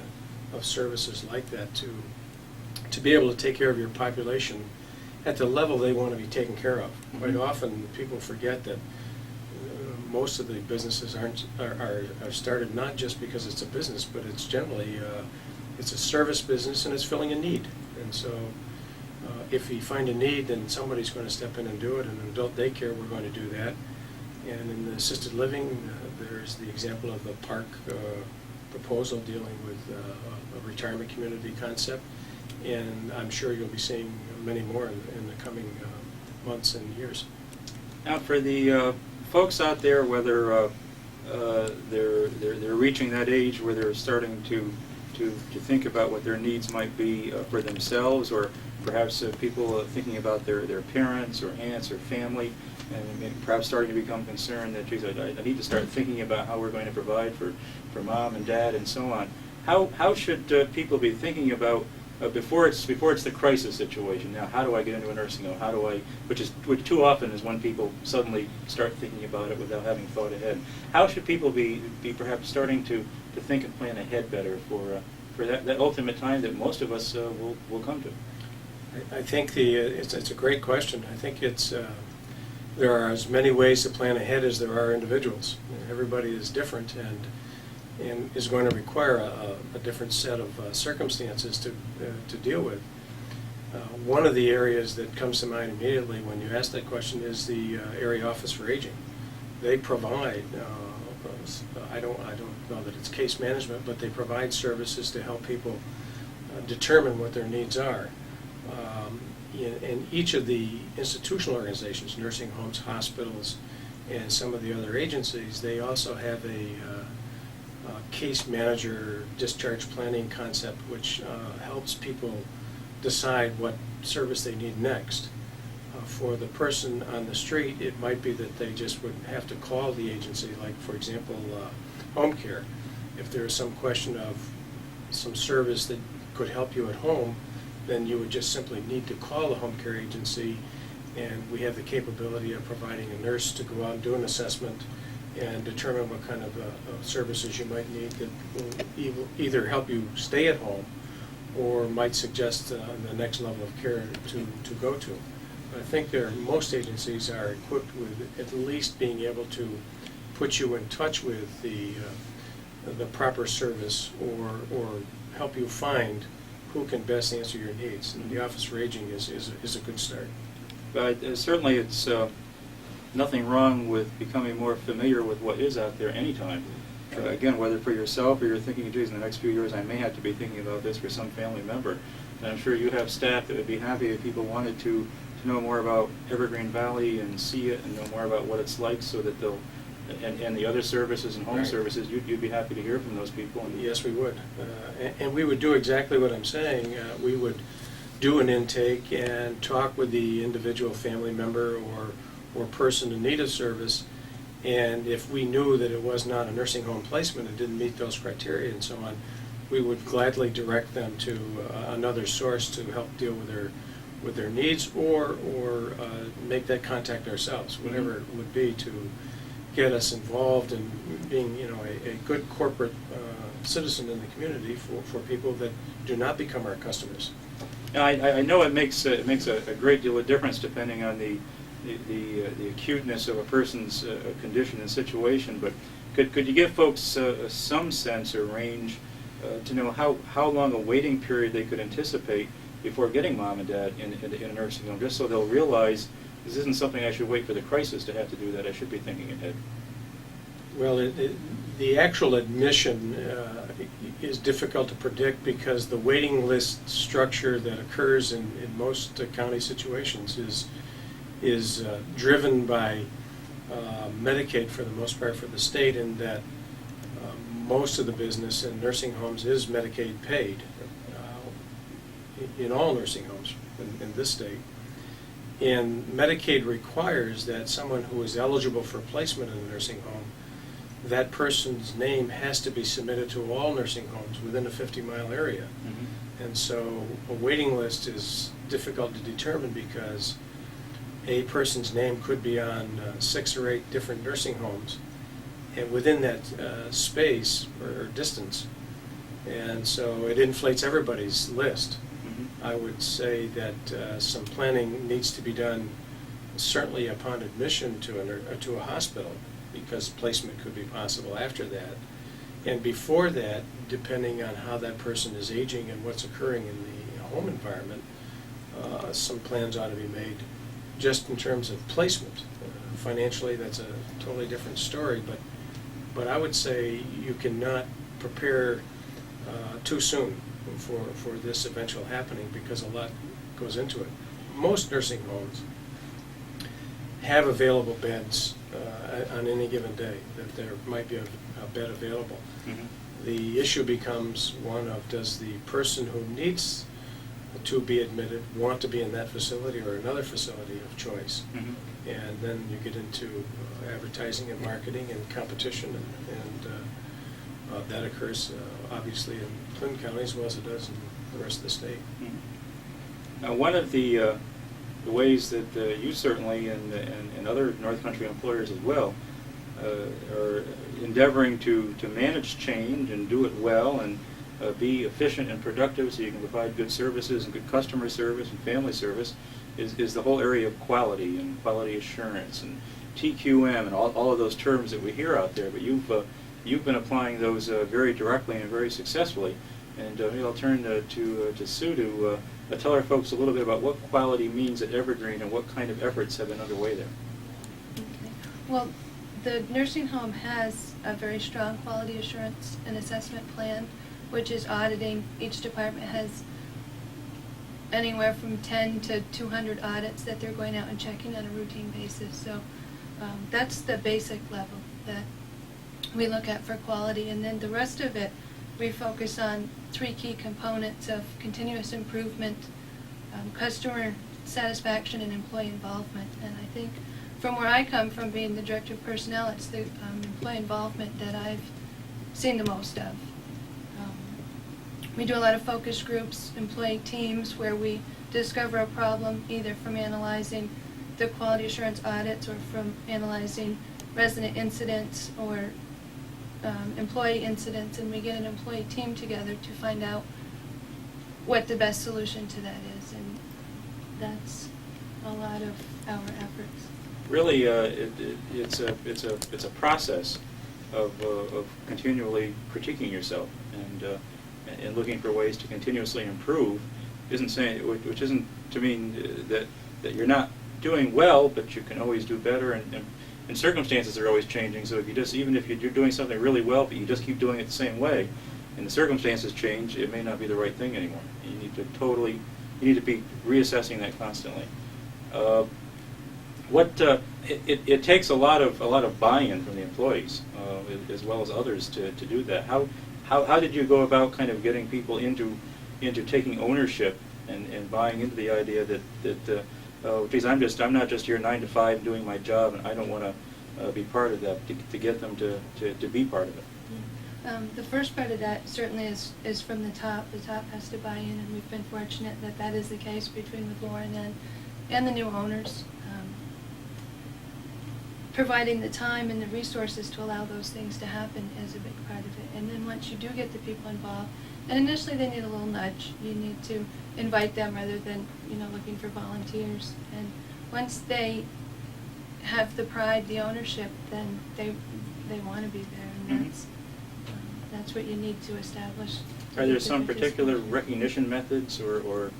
of services like that to be able to take care of your population at the level they want to be taken care of. Quite often people forget that most of the businesses are started not just because it's a business, but it's generally it's a service business and it's filling a need. And so if you find a need, then somebody's going to step in and do it. In adult daycare, we're going to do that. And in the assisted living, there's the example of the park proposal dealing with a retirement community concept. And I'm sure you'll be seeing many more in the coming months and years. Now, for the folks out there, whether they're reaching that age where they're starting to think about what their needs might be for themselves, or perhaps people thinking about their parents or aunts or family, and perhaps starting to become concerned that, geez, I need to start thinking about how we're going to provide for mom and dad and so on. How should people be thinking about before it's the crisis situation? Now, how do I get into a nursing home? How do I, which too often is when people suddenly start thinking about it without having thought ahead. How should people be perhaps starting to think and plan ahead better for that ultimate time that most of us will come to? I think it's a great question. I think there are as many ways to plan ahead as there are individuals. Everybody is different and is going to require a different set of circumstances to deal with. One of the areas that comes to mind immediately when you ask that question is the Area Office for Aging. They provide, I don't know that it's case management, but they provide services to help people determine what their needs are. in each of the institutional organizations, nursing homes, hospitals, and some of the other agencies, they also have a case manager discharge planning concept, which helps people decide what service they need next. For the person on the street, it might be that they just would have to call the agency, like, for example, home care. If there is some question of some service that could help you at home, then you would just simply need to call the home care agency, and we have the capability of providing a nurse to go out and do an assessment and determine what kind of services you might need that will either help you stay at home or might suggest the next level of care to go to. I think most agencies are equipped with at least being able to put you in touch with the proper service or help you find who can best answer your needs. And the Office for Aging is a good start. But certainly it's nothing wrong with becoming more familiar with what is out there anytime. Again, whether for yourself or you're thinking, geez, in the next few years I may have to be thinking about this for some family member. And I'm sure you have staff that would be happy if people wanted to know more about Evergreen Valley and see it and know more about what it's like, so that they'll, and the other services and home Right. services, you'd be happy to hear from those people. And Yes, we would. And we would do exactly what I'm saying. We would do an intake and talk with the individual family member or person in need of service. And if we knew that it was not a nursing home placement, it didn't meet those criteria and so on, we would gladly direct them to another source to help deal with their needs, or make that contact ourselves, whatever it would be, to get us involved in being, a good corporate citizen in the community for people that do not become our customers. Now, I know it makes a great deal of difference depending on the acuteness of a person's condition and situation, but could you give folks some sense or range to know how long a waiting period they could anticipate before getting mom and dad in a nursing home, just so they'll realize this isn't something I should wait for the crisis to have to do that, I should be thinking ahead? Well, the actual admission is difficult to predict, because the waiting list structure that occurs in most county situations is driven by Medicaid for the most part for the state, in that most of the business in nursing homes is Medicaid paid in all nursing homes in this state. And Medicaid requires that someone who is eligible for placement in a nursing home, that person's name has to be submitted to all nursing homes within a 50-mile area. Mm-hmm. And so a waiting list is difficult to determine, because a person's name could be on 6 or 8 different nursing homes, and within that space or distance. And so it inflates everybody's list. Mm-hmm. I would say that some planning needs to be done, certainly upon admission to a hospital, because placement could be possible after that. And before that, depending on how that person is aging and what's occurring in the home environment, some plans ought to be made just in terms of placement. Financially, that's a totally different story, but I would say you cannot prepare too soon for this eventual happening, because a lot goes into it. Most nursing homes have available beds on any given day, that there might be a bed available. Mm-hmm. The issue becomes one of, does the person who needs to be admitted want to be in that facility or another facility of choice? Mm-hmm. And then you get into advertising and marketing and competition, and that occurs obviously in Clinton County as well as it does in the rest of the state. Mm-hmm. Now, one of the ways that you certainly and other North Country employers as well are endeavoring to manage change and do it well and be efficient and productive, so you can provide good services and good customer service and family service, is the whole area of quality and quality assurance and TQM and all of those terms that we hear out there. But you've been applying those very directly and very successfully. And maybe I'll turn to Sue to tell our folks a little bit about what quality means at Evergreen and what kind of efforts have been underway there. Okay. Well, the nursing home has a very strong quality assurance and assessment plan, which is auditing. Each department has anywhere from 10 to 200 audits that they're going out and checking on a routine basis. So that's the basic level that we look at for quality. And then the rest of it, we focus on 3 key components of continuous improvement, customer satisfaction, and employee involvement. And I think from where I come from, being the director of personnel, it's the employee involvement that I've seen the most of. We do a lot of focus groups, employee teams, where we discover a problem either from analyzing the quality assurance audits or from analyzing resident incidents or employee incidents, and we get an employee team together to find out what the best solution to that is, and that's a lot of our efforts. Really, it's a process of continually critiquing yourself and looking for ways to continuously improve. Which isn't to mean that you're not doing well, but you can always do better, and circumstances are always changing. So even if you're doing something really well, but you just keep doing it the same way, and the circumstances change, it may not be the right thing anymore. You need to be reassessing that constantly. It takes a lot of buy-in from the employees as well as others to do that. How did you go about kind of getting people into taking ownership and buying into the idea that geez, I'm not just here 9 to 5 doing my job, and I don't want to be part of that, to get them to be part of it? The first part of that certainly is from the top. The top has to buy in, and we've been fortunate that is the case between with Lauren and the new owners. Providing the time and the resources to allow those things to happen is a big part of it. And then once you do get the people involved, and initially they need a little nudge. You need to invite them rather than, looking for volunteers. And once they have the pride, the ownership, then they want to be there, and that's what you need to establish. Are there some particular recognition methods or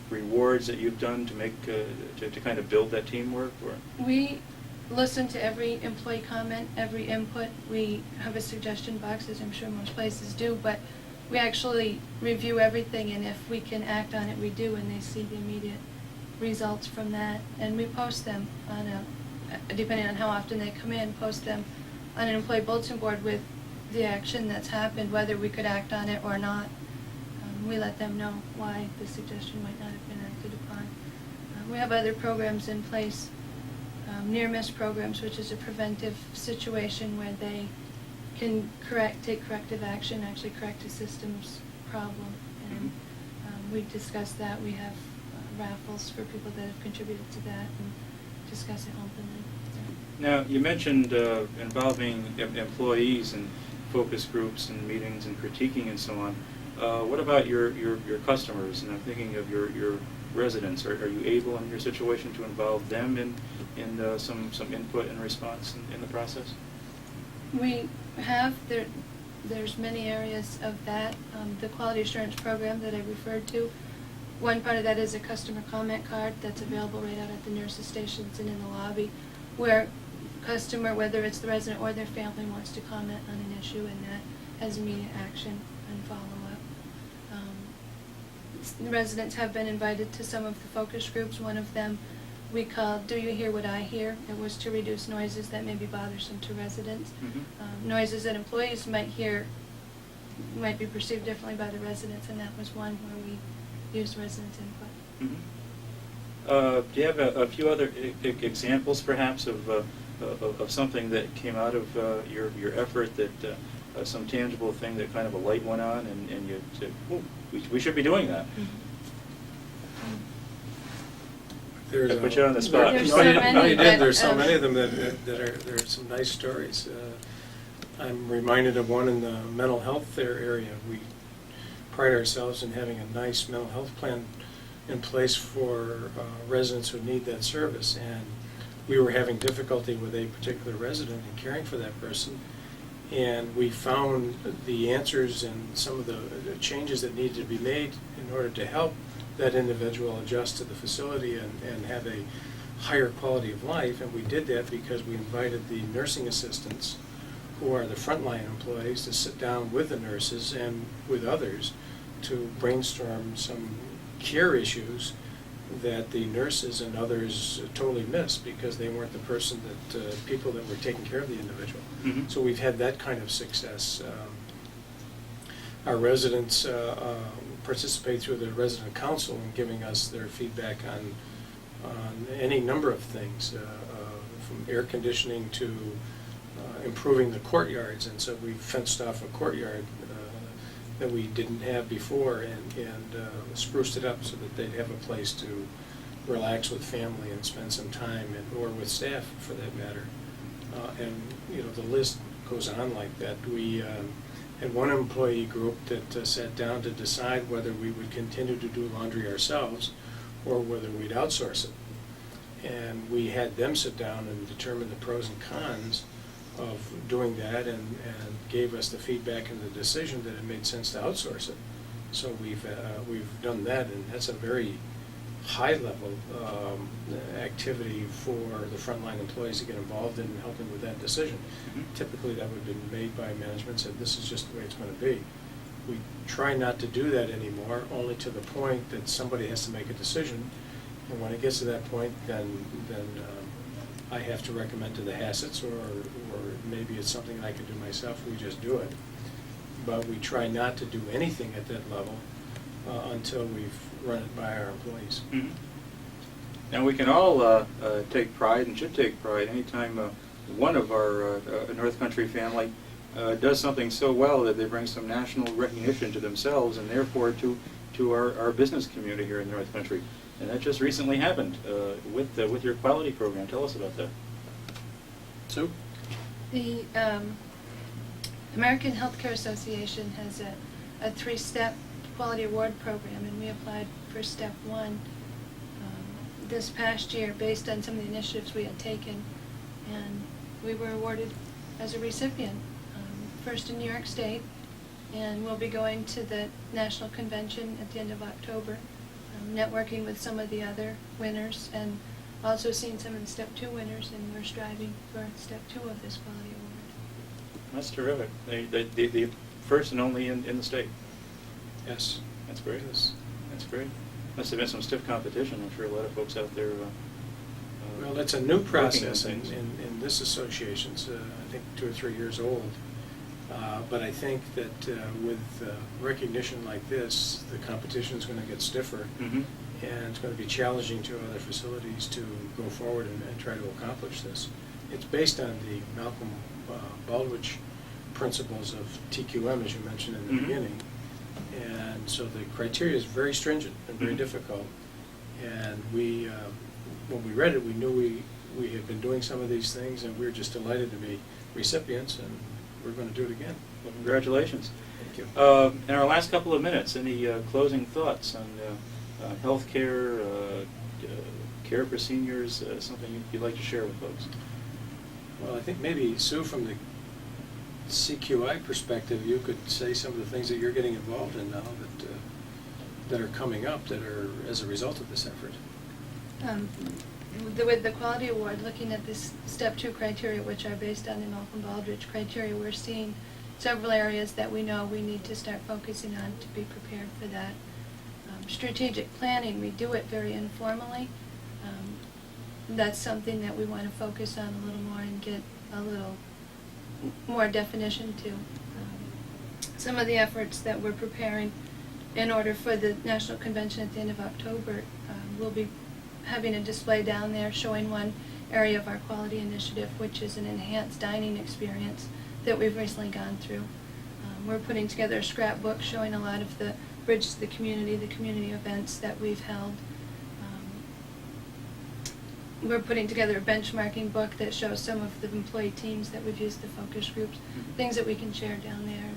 rewards that you've done to make to kind of build that teamwork? Or we listen to every employee comment, every input. We have a suggestion box, as I'm sure most places do, but we actually review everything, and if we can act on it, we do, and they see the immediate results from that. And we post them on depending on how often they come in, post them on an employee bulletin board with the action that's happened, whether we could act on it or not. We let them know why the suggestion might not have been acted upon. We have other programs in place, near-miss programs, which is a preventive situation where they can take corrective action, actually correct a systems problem. And we discuss that. We have raffles for people that have contributed to that and discuss it openly. Now, you mentioned involving employees and focus groups and meetings and critiquing and so on. What about your customers? And I'm thinking of your residents. Are you able in your situation to involve them in some input and response in the process? We have. There's many areas of that. The quality assurance program that I referred to, one part of that is a customer comment card that's available right out at the nurses' stations and in the lobby, where customer, whether it's the resident or their family, wants to comment on an issue, and that has immediate action and follow-up. The residents have been invited to some of the focus groups. One of them we called "Do You Hear What I Hear?" It was to reduce noises that may be bothersome to residents. Mm-hmm. Noises that employees might hear might be perceived differently by the residents, and that was one where we used residents' input. Mm-hmm. Do you have a few other examples, perhaps, of something that came out of your effort, that some tangible thing that kind of a light went on, and you said, "Oh, we should be doing that"? I put you on the spot. There's No, so you many did. that, There's so many of them there are some nice stories. I'm reminded of one in the mental health area. We pride ourselves in having a nice mental health plan in place for residents who need that service, and we were having difficulty with a particular resident in caring for that person, and we found the answers and some of the changes that needed to be made in order to help that individual adjust to the facility and have a higher quality of life. And we did that because we invited the nursing assistants, who are the frontline employees, to sit down with the nurses and with others to brainstorm some care issues that the nurses and others totally missed because they weren't the person that, people that were taking care of the individual. Mhm. So we've had that kind of success. Our residents participate through the resident council in giving us their feedback on any number of things, from air conditioning to improving the courtyards. And so we fenced off a courtyard that we didn't have before and spruced it up so that they'd have a place to relax with family and spend some time, or with staff for that matter. And the list goes on like that. We had one employee group that sat down to decide whether we would continue to do laundry ourselves or whether we'd outsource it. And we had them sit down and determine the pros and cons of doing that, and gave us the feedback and the decision that it made sense to outsource it. So we've done that, and that's a very high-level activity for the frontline employees to get involved in helping with that decision. Mhm. Typically, that would have been made by management, said this is just the way it's going to be. We try not to do that anymore, only to the point that somebody has to make a decision, and when it gets to that point, then I have to recommend to the Hassets, or maybe it's something I can do myself. We just do it, but we try not to do anything at that level until we've run it by our employees. Mhm. And we can all take pride, and should take pride, anytime one of our North Country family does something so well that they bring some national recognition to themselves, and therefore to our business community here in the North Country. And that just recently happened with your quality program. Tell us about that. Sue? The American Healthcare Association has a three-step quality award program, and we applied for step one this past year based on some of the initiatives we had taken, and we were awarded as a recipient, first in New York State, and we'll be going to the national convention at the end of October, networking with some of the other winners, and also seeing some of the step two winners, and we're striving for step two of this quality award. That's terrific. The first and only in the state. Yes. That's great. That's great. Must have been some stiff competition. I'm sure a lot of folks out there. Well, it's a new process working on in things. this association. It's, I think, 2 or 3 years old. But I think that with recognition like this, the competition is going to get stiffer, Mhm. and it's going to be challenging to other facilities to go forward and try to accomplish this. It's based on the Malcolm Baldrige principles of TQM, as you mentioned in the Mhm. beginning. And so the criteria is very stringent and very Mhm. difficult. And we, when we read it, we knew we had been doing some of these things, and we were just delighted to be recipients, and we're going to do it again. Well, congratulations. Thank you. In our last couple of minutes, any closing thoughts on health care, care for seniors, something you'd like to share with folks? Well, I think maybe, Sue, from the CQI perspective, you could say some of the things that you're getting involved in now that are coming up that are as a result of this effort. With the quality award, looking at this step two criteria, which are based on the Malcolm Baldrige criteria, we're seeing several areas that we know we need to start focusing on to be prepared for that. Strategic planning, we do it very informally. That's something that we want to focus on a little more and get a little more definition to. Some of the efforts that we're preparing in order for the National Convention at the end of October, we'll be having a display down there showing one area of our quality initiative, which is an enhanced dining experience that we've recently gone through. We're putting together a scrapbook showing a lot of the Bridge to the community events that we've held. We're putting together a benchmarking book that shows some of the employee teams that we've used, the focus groups, things that we can share down there.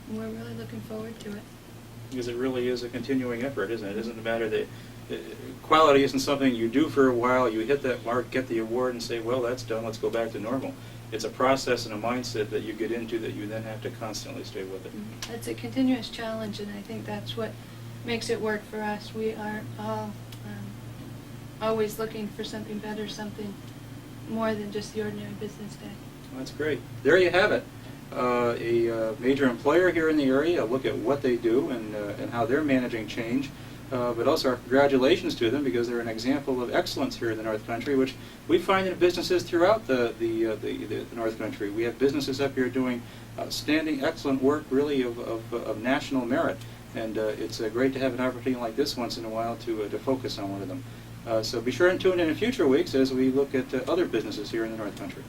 We're really looking forward to it. Because it really is a continuing effort, isn't it? It isn't a matter that quality isn't something you do for a while, you hit that mark, get the award, and say, well, that's done, let's go back to normal. It's a process and a mindset that you get into that you then have to constantly stay with it. It's a continuous challenge, and I think that's what makes it work for us. We are all always looking for something better, something more than just the ordinary business day. Well, that's great. There you have it. a major employer here in the area, a look at what they do and how they're managing change. But also our congratulations to them because they're an example of excellence here in the North Country, which we find in businesses throughout the North Country. We have businesses up here doing outstanding, excellent work, really of national merit, and it's great to have an opportunity like this once in a while to focus on one of them. So be sure and tune in future weeks as we look at other businesses here in the North Country.